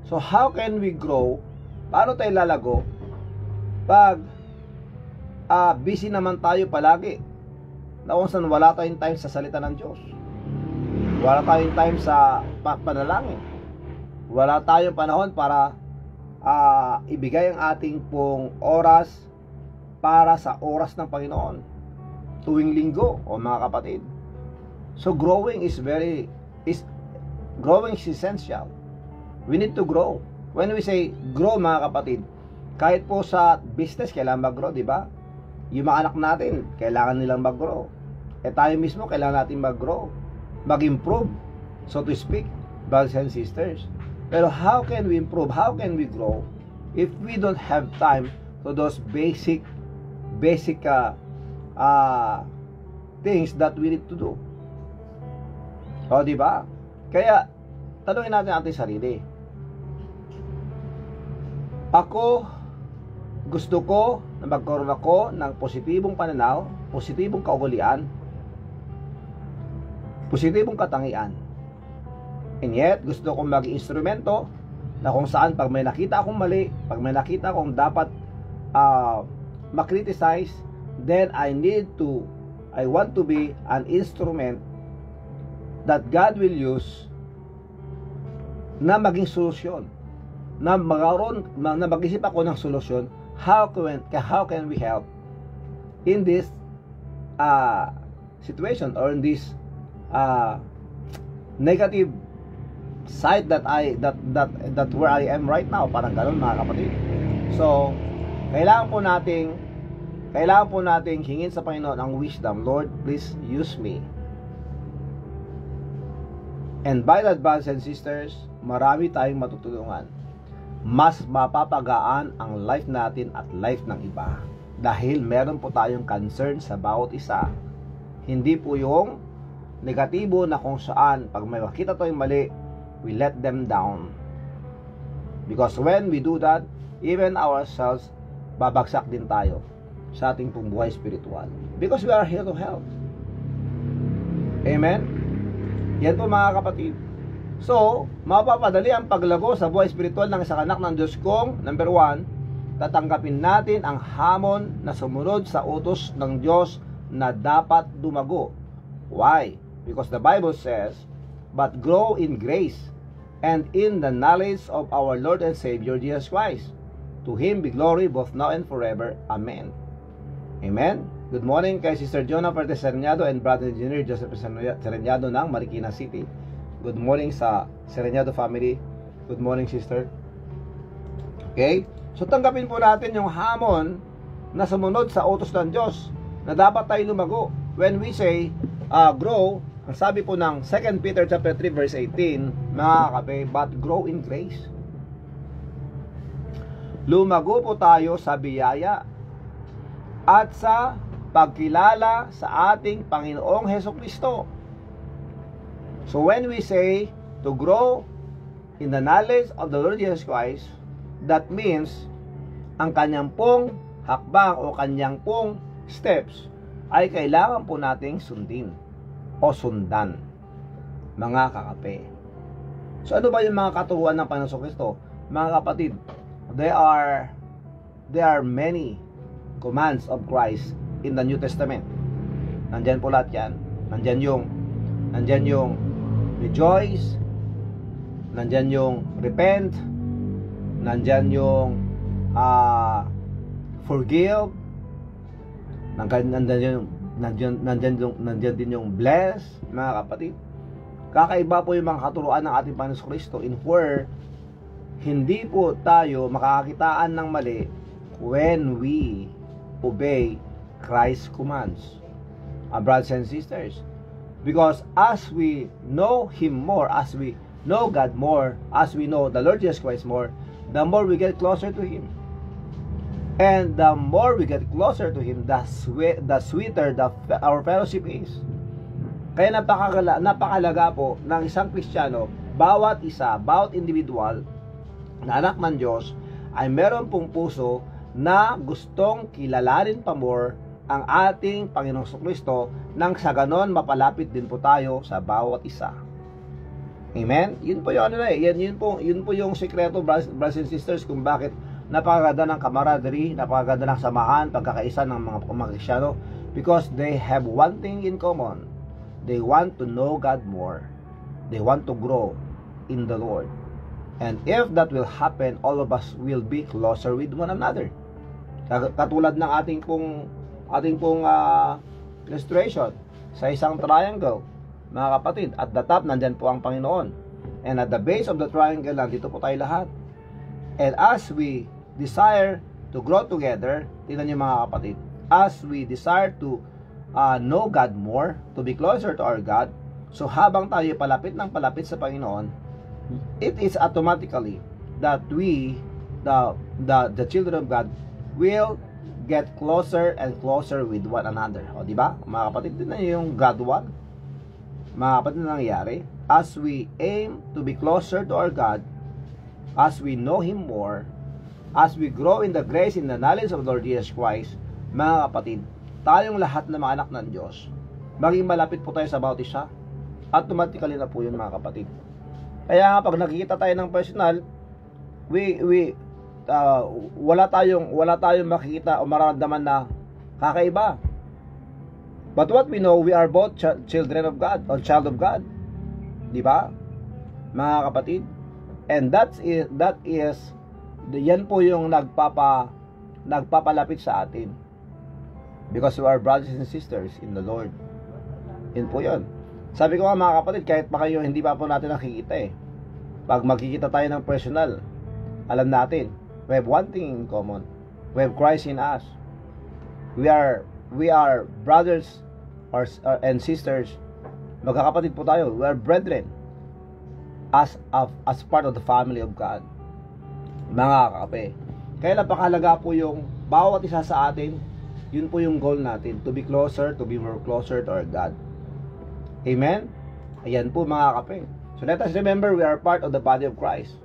So, how can we grow? Paano tayo lalago? Pag busy naman tayo palagi, na kung saan wala tayong time sa salita ng Diyos, wala tayong time sa panalangin, wala tayong panahon para ibigay ang ating pong oras para sa oras ng Panginoon tuwing linggo, o mga kapatid. So growing is essential. We need to grow. When we say grow, mga kapatid, kahit po sa business kailangan mag-grow, di ba? Yung mga anak natin, kailangan nilang mag-grow. Tayo mismo, kailangan natin mag-grow, mag-improve, so to speak, brothers and sisters. Pero how can we improve? How can we grow if we don't have time to those basic things that we need to do? O, di ba? Kaya, tanungin natin ating sarili. Ako, gusto ko na magkaroon ako ng positibong pananaw, positibong kaugalian, positibong katangian. And yet, gusto kong maging instrumento na kung saan pag may nakita akong mali, pag may nakita akong dapat makriticize, then I want to be an instrument that God will use na maging solusyon, na mag-isip ako ng solusyon. How can we help in this situation, or in this negative side that where I am right now? Parang ganoon, mga kapatid. So kailangan po nating hingin sa Panginoon ang wisdom. Lord, please use me. And by that, brothers and sisters, marami tayong matutulungan. Mas mapapagaan ang life natin at life ng iba. Dahil meron po tayong concern sa bawat isa. Hindi po yung negatibo na kung saan pag may makita tayong mali, we let them down. Because when we do that, even ourselves, babagsak din tayo sa ating pong buhay spiritual. Because we are here to help. Amen? Yan po mga kapatid. So, mapapadali ang paglago sa buhay espiritual ng isang anak ng Diyos kung, number 1, tatanggapin natin ang hamon na sumunod sa utos ng Diyos na dapat dumago. Why? Because the Bible says, but grow in grace and in the knowledge of our Lord and Savior Jesus Christ. To Him be glory both now and forever. Amen. Amen. Good morning kay Sister Jonah Perez Sereñado and Brother Engineer Joseph Sereñado ng Marikina City. Good morning sa Sereñado family. Good morning, sister. Okay? So tanggapin po natin yung hamon na sumunod sa utos ng Diyos na dapat tayo lumago. When we say grow, ang sabi po ng 2 Peter chapter 3 verse 18, mga kape, but grow in grace. Lumago po tayo sa biyaya at sa pagkilala sa ating Panginoong Hesukristo. So when we say to grow in the knowledge of the Lord Jesus Christ, that means ang kanyang pong hakbang o kanyang pong steps ay kailangan po nating sundin o sundan, mga kakape. So ano ba yung mga katuruan ng Panginoong Kristo? Mga kapatid, there are many commands of Christ in the New Testament. Nandyan po lahat yan. Nandyan yung rejoice, nandyan yung repent, nandyan yung forgive, nandyan din yung bless, mga kapatid. Kakaiba po yung mga katuruan ng ating Panginoon Kristo in where hindi po tayo makakakitaan ng mali when we obey Christ's commands. Brothers and sisters, because as we know Him more, as we know God more, as we know the Lord Jesus Christ more, the more we get closer to Him. And the more we get closer to Him, the sweeter our fellowship is. Kaya napakalaga po ng isang Kristiyano, bawat isa, bawat individual na anak ng Diyos, ay meron pong puso na gustong kilalanin pa more ang ating Panginoong Kristo nang sa ganon mapalapit din po tayo sa bawat isa. Amen? Yun po yung yun po yung sikreto, brothers and sisters, kung bakit napakaganda ng camaraderie, napakaganda ng samahan, pagkakaisa ng mga Kristyano, because they have one thing in common. They want to know God more. They want to grow in the Lord. And if that will happen, all of us will be closer with one another. Katulad ng ating pong illustration sa isang triangle, mga kapatid. At the top, nandyan po ang Panginoon. And at the base of the triangle, nandito po tayo lahat. And as we desire to grow together, tingnan niyo mga kapatid, as we desire to know God more, to be closer to our God, so habang tayo palapit ng palapit sa Panginoon, it is automatically that we, the children of God, will get closer and closer with one another. O, di ba? Mga kapatid, din na yung God one. Mga kapatid, na nangyayari, as we aim to be closer to our God, as we know Him more, as we grow in the grace, in the knowledge of the Lord Jesus Christ, mga kapatid, tayong lahat na mga anak ng Diyos, maging malapit po tayo sa bawat isa. Automatically na po yun, mga kapatid. Kaya pag nakikita tayo ng personal, wala tayong makikita o mararamdaman na kakaiba. But what we know, we are both children of God or child of God. Di ba? Mga kapatid. And that is yan po yung nagpapalapit sa atin. Because we are brothers and sisters in the Lord. Yun po yun. Sabi ko nga mga kapatid, kahit pa kayo hindi pa po natin nakikita eh. Pag magkikita tayo ng personal, alam natin, we have one thing in common. We have Christ in us. We are brothers and sisters. Magkakapatid po tayo. We are brethren. As part of the family of God. Mga kakape. Kaya napakahalaga po yung bawat isa sa atin. Yun po yung goal natin. To be more closer to our God. Amen? Ayan po mga kakape. So let us remember, we are part of the body of Christ.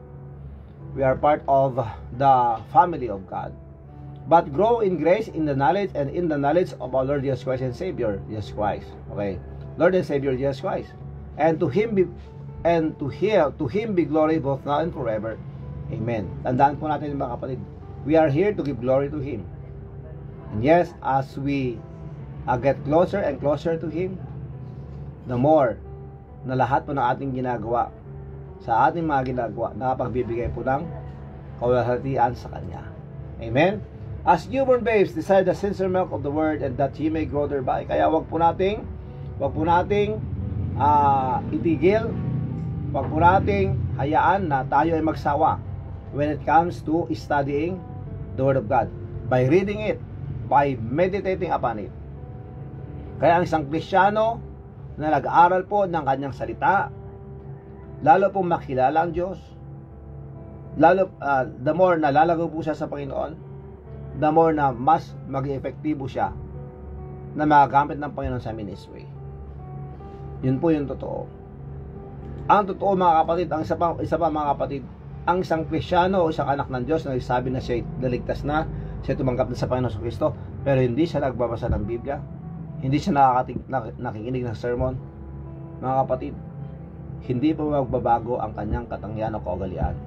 We are part of the family of God. But grow in grace, in the knowledge, and in the knowledge of our Lord Jesus Christ and Savior, Jesus Christ. Okay? Lord and Savior Jesus Christ. And to Him be glory both now and forever. Amen. Tandaan po natin mga kapatid, we are here to give glory to Him. And yes, as we get closer and closer to Him, the more na lahat po ng ating ginagawa, sa ating mga ginagawa, nakapagbibigay po ng kaluwalhatian sa Kanya. Amen? As newborn babes, desire the sincere milk of the Word, and that ye may grow thereby. Kaya wag po nating itigil, wag po nating hayaan na tayo ay magsawa when it comes to studying the Word of God, by reading it, by meditating upon it. Kaya ang isang Kristiyano na nag-aaral po ng kanyang salita, lalo pong makilala ang Diyos, the more na lalago po siya sa Panginoon, the more na mas mag-efektibo siya na magagamit ng Panginoon sa ministry. Yun po yung totoo. Ang totoo mga kapatid, ang isa pa mga kapatid, ang isang Kristiyano o isang anak ng Diyos na nagsasabi na siya naligtas na, siya tumanggap na sa Panginoon sa Kristo, pero hindi siya nagbabasa ng Biblia, hindi siya nakikinig ng sermon, mga kapatid, hindi pa magbabago ang kanyang katangian o kaugalian.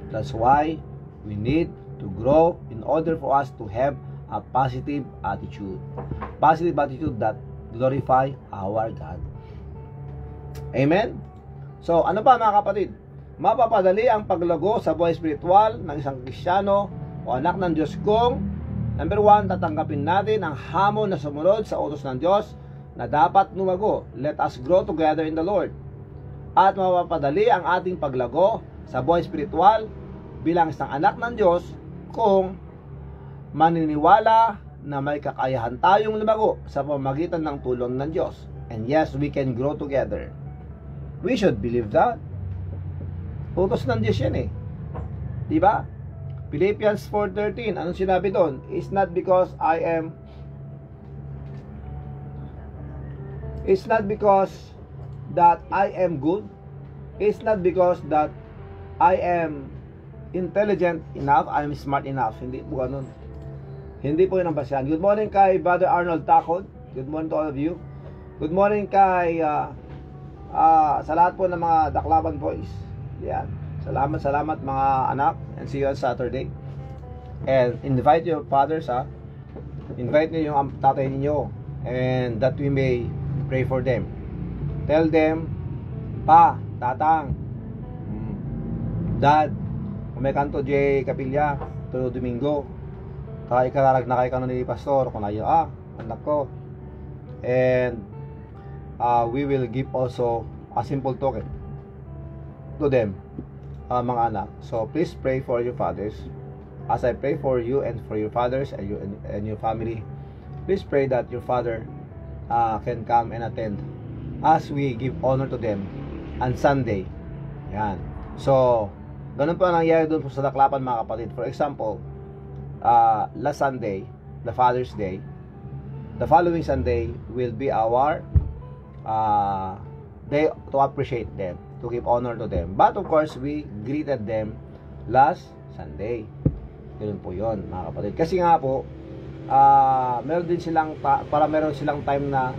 That's why we need to grow in order for us to have a positive attitude. Positive attitude that glorify our God. Amen? So, ano pa mga kapatid? Mapapadali ang paglago sa buhay spiritual ng isang Kristiyano o anak ng Diyos kung, number 1, tatanggapin natin ang hamon na sumunod sa utos ng Diyos na dapat lumago. Let us grow together in the Lord. At mapapadali ang ating paglago sa buhay spiritual bilang isang anak ng Diyos kung maniniwala na may kakayahan tayong lumago sa pamamagitan ng tulong ng Diyos. And yes, we can grow together. We should believe that. Utos ng Diyos yan eh. Diba? Philippians 4:13, anong sinabi doon? It's not because that I am good. It's not because that I am intelligent enough, I'm smart enough. Hindi po ganun. Hindi po yun ang basehan. Good morning kay Brother Arnold Tacod. Good morning to all of you. Good morning kay sa lahat po ng mga Daklaban boys. Yan. Salamat mga anak, and see you on Saturday. And invite your fathers, invite niyo yung tatay niyo, and that we may pray for them. Tell them, pa, tatang, dad, kung may kanto J. Kapilya, tulo Domingo, kaya ikararag na kay kanon ni Pastor, kung ayaw, anak ko. And we will give also a simple token to them, mga anak. So please pray for your fathers, as I pray for you and for your fathers and your family. Please pray that your father can come and attend as we give honor to them on Sunday. Yan. So ganun po ang nangyayari doon po sa Daklapan mga kapatid. For example, last Sunday, the Father's Day, the following Sunday will be our day to appreciate them, to give honor to them. But of course, we greeted them last Sunday. Ganun po yun mga kapatid. Kasi nga po, meron din silang, meron silang time na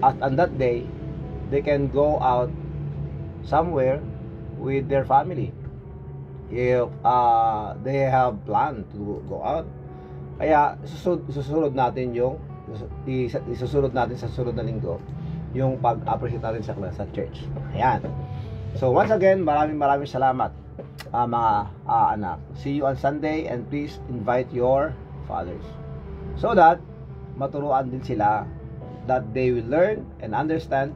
on that day, they can go out somewhere with their family. If they have planned to go out. Kaya susunod natin yung isusunod natin sa susunod na linggo yung pag-appreciate natin sa church. Ayan. So once again, maraming salamat mga anak. See you on Sunday, and please invite your fathers so that maturuan din sila, that they will learn and understand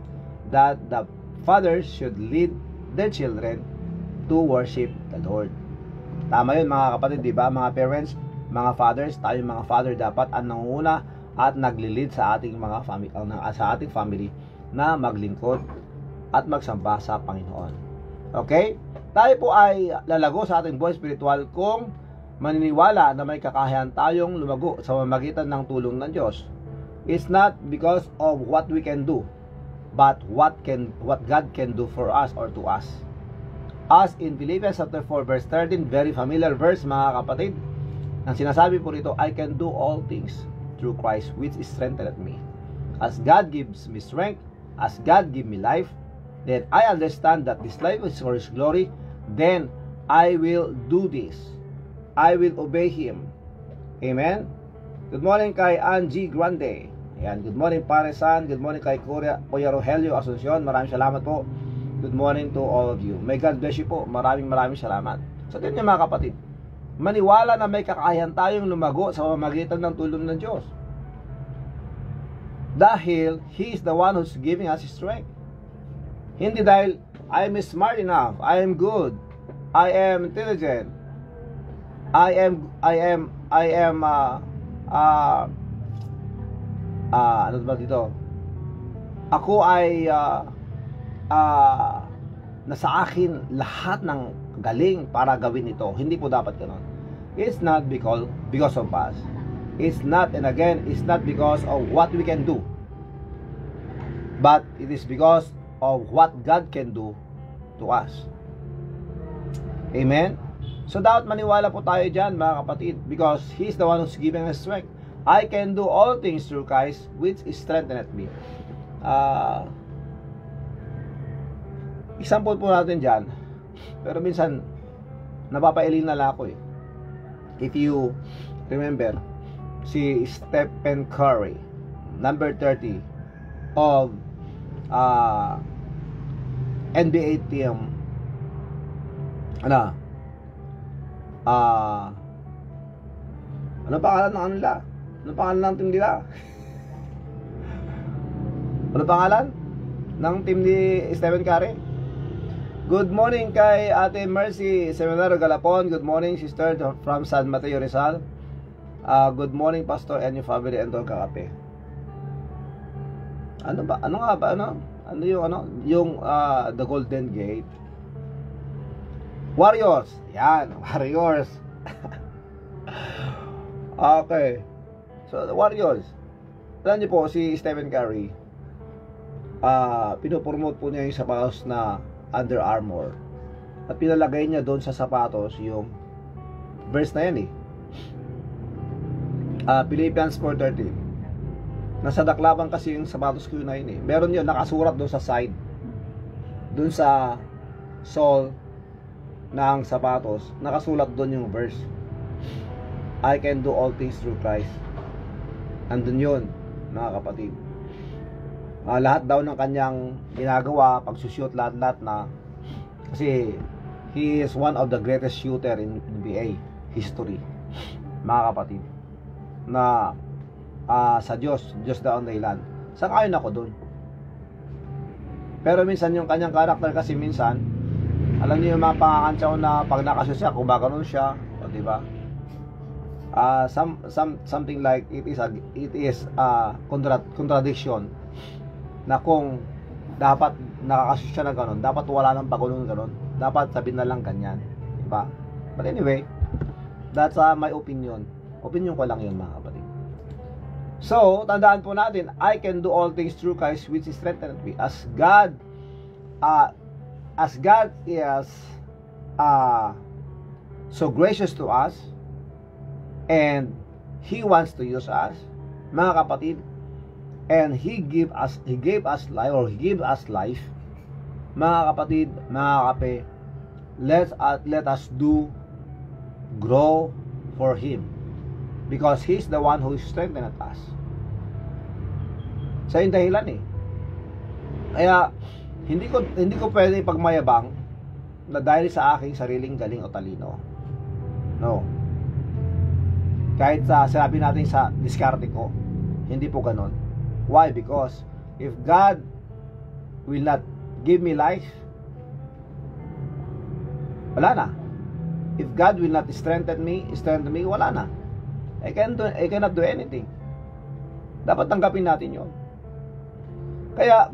that the fathers should lead their children to worship the Lord. Tama yun mga kapatid, di ba? Mga parents, mga fathers, tayo mga father dapat ang nangunguna at naglilid sa ating mga family, sa ating family na maglingkod at magsamba sa Panginoon. Okay? Tayo po ay lalago sa ating buhay spiritual kung maniniwala na may kakayahan tayong lumago sa pamamagitan ng tulong ng Diyos. It's not because of what we can do, but what God can do for us or to us. As in Philippians chapter 4 verse 13, very familiar verse mga kapatid, ang sinasabi po rito, I can do all things through Christ which strengtheneth me. as God gives me strength, as God give me life, then I understand that this life is for His glory, then I will do this. I will obey Him. Amen? Good morning kay Angie Grande. Ayan, good morning Pare San. Good morning kay Kuya Rogelio Asuncion. Maraming salamat po. Good morning to all of you. May God bless you po. Maraming salamat. So, din niyo mga kapatid, maniwala na may kakayahan tayong lumago sa pamamagitan ng tulong ng Diyos. Dahil He is the one who's giving us strength. Hindi dahil I am smart enough, I am good, I am intelligent, I am ano ba dito? Ako ay nasa akin lahat ng galing para gawin ito. Hindi po dapat ganoon. It's not because of us. It's not, and again, it's not because of what we can do, but it is because of what God can do to us. Amen? So dapat maniwala po tayo dyan mga kapatid, because He's the one who's giving us strength. I can do all things through Christ which strengtheneth me. Example po natin dyan, pero minsan napapailin na lang ako eh. If you remember, si Stephen Curry, number 30 of NBA team, ano pangalan ng ano nila? Ano pangalan ng team nila? Ano pangalan ng team ni Stephen Curry? Good morning kay Ate Mercy Seminario Galapon. Good morning sister from San Mateo Rizal. Good morning Pastor and your family and all kakape. Ano nga ba yung the Golden Gate? Warriors. Yan, Warriors. Okay. So the Warriors. Alam niyo po si Stephen Curry, pinopromote po niya yung sapatos na Under Armour. At pinalagay niya doon sa sapatos yung verse na yan eh. Philippians 4:13. Nasa daklaban kasi yung sapatos ko na yun eh. Meron yun, nakasurat doon sa side. Doon sa sole ng sapatos, nakasulat doon yung verse. I can do all things through Christ. Andun yun, mga kapatid. Lahat daw ng kanyang ginagawa, pagsushoot, lahat na. Kasi he is one of the greatest shooter in NBA history, mga kapatid. Na sa Diyos daw ang dahilan. Sang-ayon ako dun. Pero minsan yung kanyang karakter kasi minsan, alam niyo yung mga pangakantsaw na pag nakashoot siya, kumakaroon siya, o diba? Something like it is contradiction na kung dapat nakakashoot siya na gano'n, dapat wala nang pagulong gano'n, dapat sabihin na lang ganyan, diba? But anyway, that's my opinion ko lang yun mga kapatid. So, tandaan po natin, I can do all things through Christ which is strengthened me. As God is so gracious to us, and He wants to use us, mga kapatid, and He gave us life, mga kapatid, mga kape, let us grow for Him, because He's the one who strengthened us. Sa yung dahilan eh. Kaya hindi ko pwede pagmayabang na dahil sa aking sariling galing o talino. No. Kahit sinabi natin sa diskarte ko, hindi po ganon. Why? Because if God will not give me life, wala na. If God will not strengthen me, wala na. I cannot do anything. Dapat tanggapin natin yon. Kaya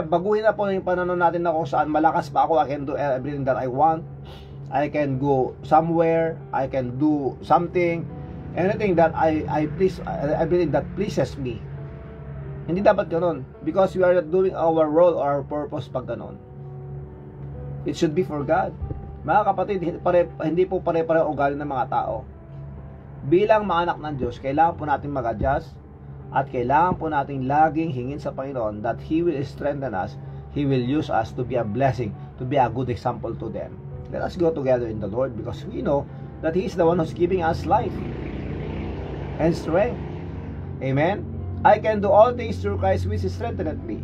baguhin na po yung pananaw natin na kung saan malakas pa ako, I can do everything that I want, I can go somewhere, I can do something, anything that everything that pleases me. Hindi dapat ganoon, because we are not doing our role or our purpose pag ganoon. It should be for God. Mga kapatid, hindi po pare-pareho ugali ng mga tao. Bilang mga anak ng Diyos, kailangan po natin mag-adjust At kailangan po nating laging hingin sa Panginoon that He will strengthen us, He will use us to be a blessing, to be a good example to them. Let us go together in the Lord because we know that He is the one who's giving us life and strength. Amen? I can do all things through Christ which strengtheneth me.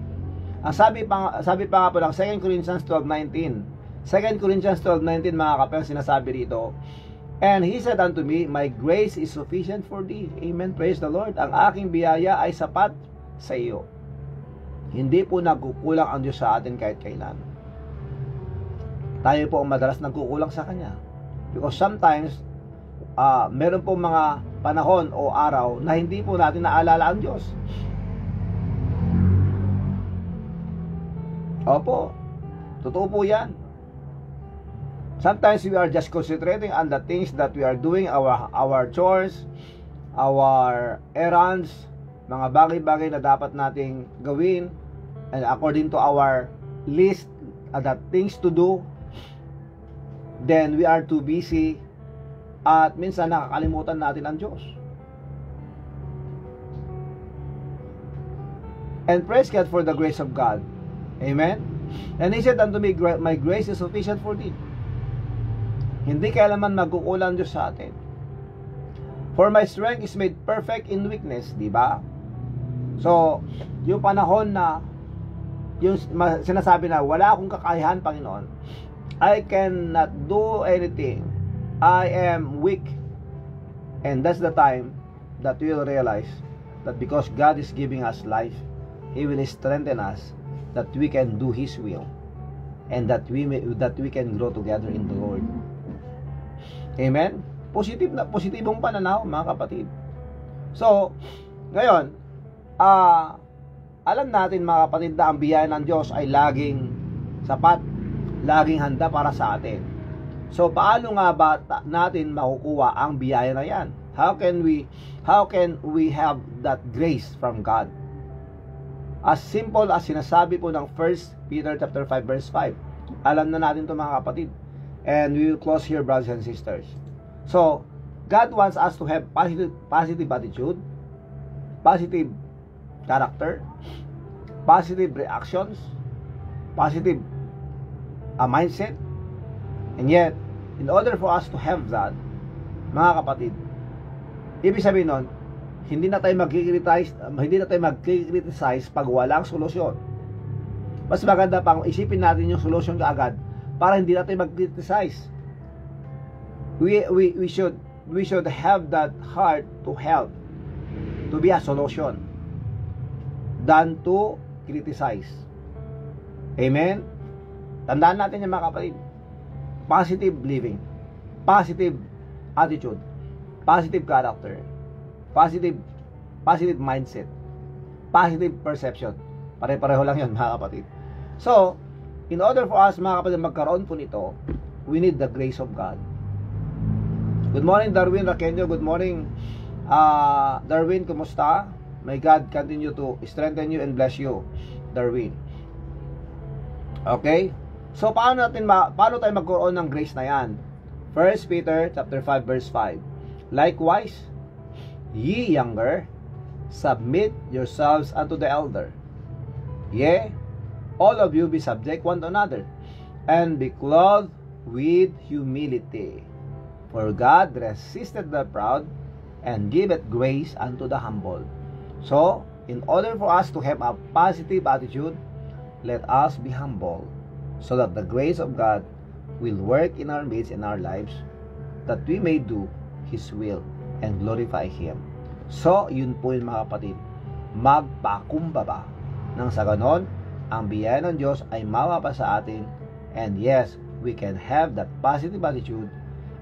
Ang sabi pa nga po ng 2 Corinthians 12:19. 2 Corinthians 12:19 mga kapatid, sinasabi dito, and He said unto me, my grace is sufficient for thee. Amen, praise the Lord. Ang aking biyaya ay sapat sa iyo. Hindi po nagkukulang ang Diyos sa atin kahit kailan. Tayo po ang madalas nagkukulang sa Kanya. Because sometimes, meron po mga panahon o araw na hindi po natin naalala ang Diyos. Opo, totoo po yan. Sometimes we are just concentrating on the things that we are doing, our chores, our errands, mga bagay-bagay na dapat nating gawin, and according to our list the things to do, then we are too busy at minsan nakakalimutan natin ang Diyos. And praise God for the grace of God. Amen? And He said unto me, my grace is sufficient for thee. Hindi kailanman magkukulang Diyos sa atin. For my strength is made perfect in weakness, di ba? So, yung panahon na yung sinasabi na wala akong kakayahan, Panginoon, I cannot do anything, I am weak. And that's the time that we will realize that because God is giving us life, He will strengthen us, that we can do His will, and that we can grow together in the Lord. Amen? Positibong pananaw, mga kapatid. So, ngayon, alam natin mga kapatid na ang biyaya ng Diyos ay laging sapat, laging handa para sa atin. So, paano nga ba natin makukuha ang biyaya na yan? How can we have that grace from God? As simple as sinasabi po ng 1 Peter chapter 5 verse 5. Alam na natin ito mga kapatid. And we will close here, brothers and sisters. So, God wants us to have positive attitude, positive character, positive reactions, positive mindset. And yet, in order for us to have that, mga kapatid, ibig sabihin nun, hindi na tayo mag-criticize pag walang solusyon. Mas maganda pang isipin natin yung solusyon kaagad para hindi natin mag-criticize. We should have that heart to help, to be a solution than to criticize. Amen? Tandaan natin yung mga kapatid. Positive living, positive attitude, positive character, positive mindset, positive perception. Pare-pareho lang yun mga kapatid. So, in order for us mga kapatid magkaroon po nito, we need the grace of God. Good morning Darwin Raquenyo, good morning Darwin, kumusta? May God continue to strengthen you and bless you, Darwin. Okay? So paano tayo magkaroon ng grace na yan? 1 Peter chapter 5 verse 5. Likewise, ye younger, submit yourselves unto the elder. Yea, all of you be subject one to another, and be clothed with humility. For God resisteth the proud, and giveth grace unto the humble. So, in order for us to have a positive attitude, let us be humble, so that the grace of God will work in our midst, in our lives, that we may do His will and glorify Him. So, yun po yun mga kapatid, magpakumbaba nang sa ganon, ang biyaya ng Diyos ay mawapa sa atin, and yes, we can have that positive attitude,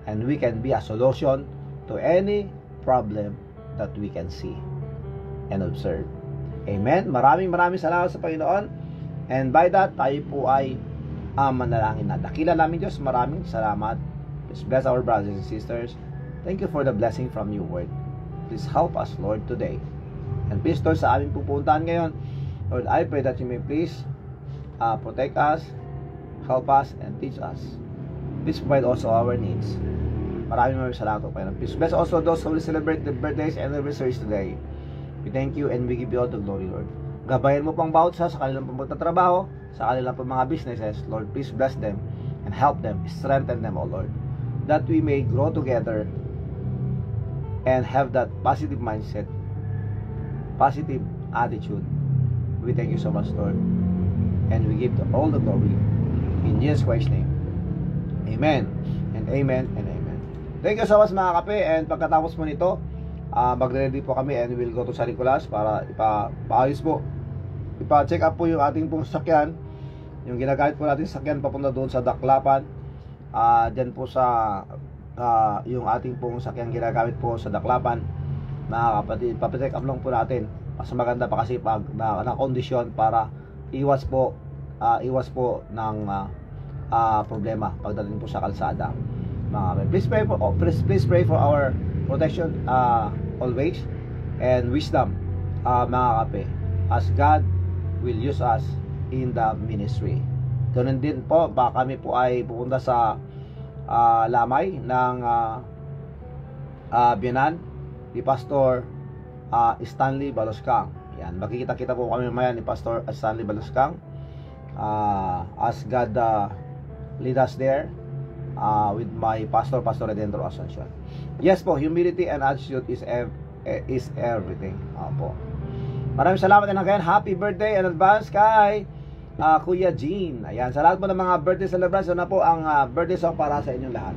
and we can be a solution to any problem that we can see and observe. Amen? Maraming salamat sa Panginoon, and by that, tayo po ay manalangin na. Dakila namin Diyos, maraming salamat. Please bless our brothers and sisters. Thank you for the blessing from your word. Please help us, Lord, today. And please, Lord, sa aming pupuntahan ngayon, Lord, I pray that you may please protect us, help us, and teach us. Please provide also our needs. Maraming salamat po, Panginoon. Please bless also those who will celebrate the birthdays and anniversaries today. We thank you and we give you all the glory, Lord. Gabayan mo pang bawat sa kanilang pagtatrabaho, sa kanilang mga businesses. Lord, please bless them and help them, strengthen them, O Lord, that we may grow together and have that positive mindset, positive attitude. We thank you so much, Lord, and we give all the glory in Jesus Christ's name. Amen and amen and amen. Thank you so much, mga kape. And pagkatapos mo nito, magre-ready po kami and we'll go to San Nicolas para ipaayos po, ipa-check up po yung ating pong sasakyan, yung ginagamit po natin sasakyan papunta doon sa Daklapan. Dyan po sa yung ating pong sasakyan ginagamit po sa Daklapan, mga kapatid, ipa-check up lang po natin. Mas maganda pa kasi pag na kondisyon para iwas po ng problema pagdating po sa kalsada, mga kapatid. Please pray for our protection always and wisdom, mga kape, as God will use us in the ministry. Ganun din po, baka kami po ay pupunta sa lamay ng biyanan ni Pastor Stanley Baluskang. Yan, makikita-kita po kami mamaya ni Pastor Stanley Baluskang, as God lead us there, with my Pastor Redentor Asuncion. Yes po, humility and attitude is everything. Opo. Maraming salamat and again, happy birthday in advance kay Kuya Jean. Ayan, sa lahat po ng mga birthday celebration na po ang birthday song para sa inyong lahat.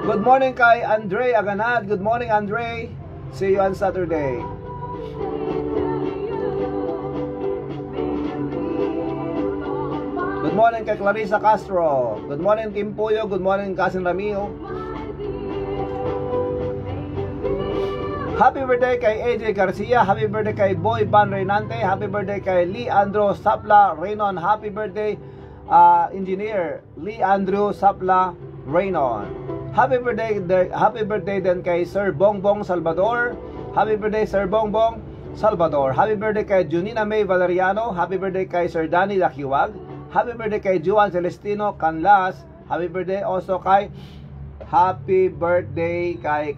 Good morning kay Andre Aganad. Good morning, Andre. See you on Saturday. Good morning kay Clarissa Castro. Good morning, Kim Puyo. Good morning, Cousin Ramiro. Happy birthday kay AJ Garcia. Happy birthday kay Boy Van Reynante. Happy birthday kay Leandro Sapla Reynon. Happy birthday, Engineer Leandro Sapla Reynon. Happy birthday din kay Sir Bongbong Salvador. Happy birthday, Sir Bongbong Salvador. Happy birthday kay Junina May Valeriano. Happy birthday kay Sir Danny Lakiwag. Happy birthday kay Juan Celestino Canlas. Happy birthday also kay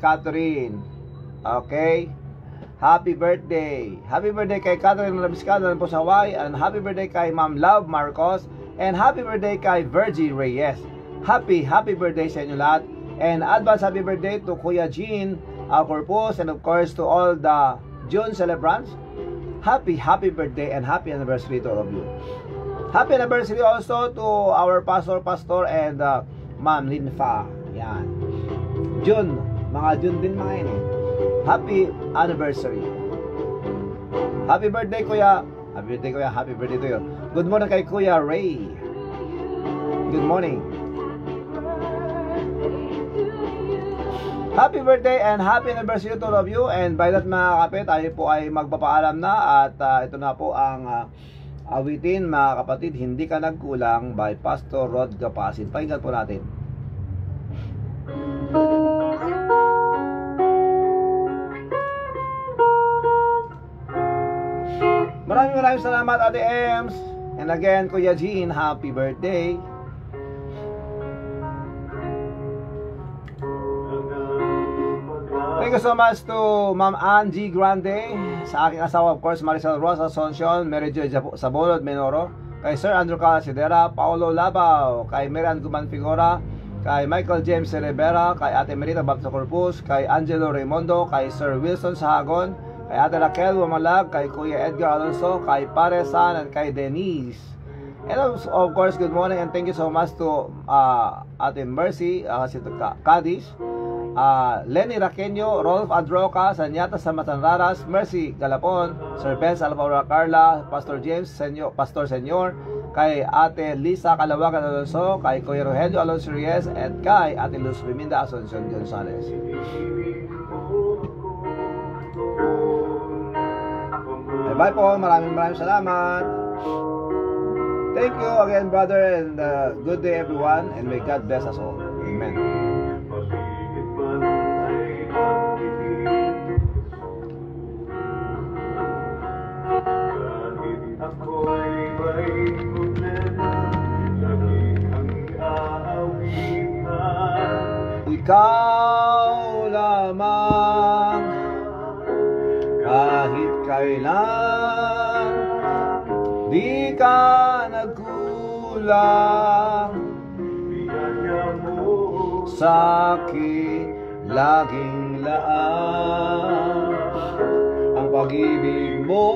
Catherine. Okay? Happy birthday. Happy birthday kay Catherine Labiscado po sa Hawaii. And happy birthday kay Ma'am Love Marcos. And happy birthday kay Virgie Reyes. Happy birthday sa inyo lahat. And advance happy birthday to Kuya Jean Corpus, and of course to all the June celebrants. Happy birthday and happy anniversary to all of you. Happy anniversary also to our pastor and Ma'am Linfa. Yan. June, mga June din mga yun eh. Happy anniversary. Happy birthday, Kuya. Happy birthday to you. Good morning kay Kuya Ray. Good morning. Happy birthday and happy anniversary to all of you. And by that, mga kape, tayo po ay magpapaalam na. At ito na po ang awitin, mga kapatid, Hindi Ka Nagkulang by Pastor Rod Gapasin. Pakinggan po natin. Maraming salamat, Ate Ems. And again, Kuya Jean, happy birthday. Thank you so much to Ma'am Angie Grande, sa aking asawa, of course, Maricel Rosa Asuncion, Mary Joy Sabulod Menoro, kay Sir Andrew Casidera, Paolo Labao, kay Merian Guman Figura, kay Michael James Rivera, kay Ate Merita Baptista Corpus, kay Angelo Raimondo, kay Sir Wilson Sahagon, kay Ate Raquel Wamalag, kay Kuya Edgar Alonso, kay Pare San, and kay Denise. And of course, good morning and thank you so much to Ate Mercy, si Cadiz, Lenny Raqueño, Rolf Adroca, Sanyata sa Matanraras, Mercy Galapon, Sir Benz Alvaro Carla, Pastor James Pastor Senyor, kay Ate Lisa Calawagan Alonso, kay Kuya Rogelio Alonso Reyes, at kay Ate Luz Biminda Asuncion Gonzales. Bye po, maraming salamat. Thank you again, brother, and good day everyone, and may God bless us all. Amen. Ako'y may problema sa Ikaw lamang kahit kailan, di ka nagkulang sa akin, laging laan ang pag-ibig mo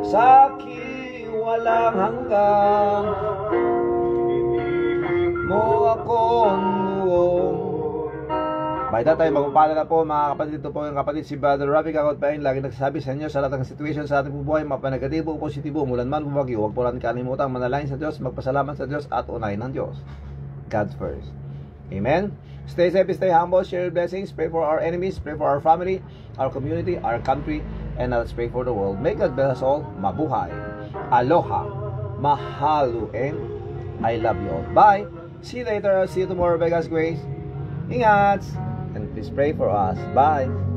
sa akin, walang hanggang. Mo akong noong. By that time, magpapala na po mga kapatid. Ito po yung kapatid si Brother Rafi Kakotpain. Lagi nagsasabi sa inyo sa lahat ng situation sa ating buhay, mapanegatibo o positibo, mulan man bumagyo, huwag po natin kalimutan manalangin sa Diyos, magpasalamat sa Diyos at unahin ng Diyos. God's first. Amen. Stay safe, stay humble, share blessings, pray for our enemies, pray for our family, our community, our country, and let's pray for the world. May God bless us all. Mabuhay. Aloha. Mahalo. And I love you all. Bye. See you later. See you tomorrow by God's grace. Ingat. And please pray for us. Bye.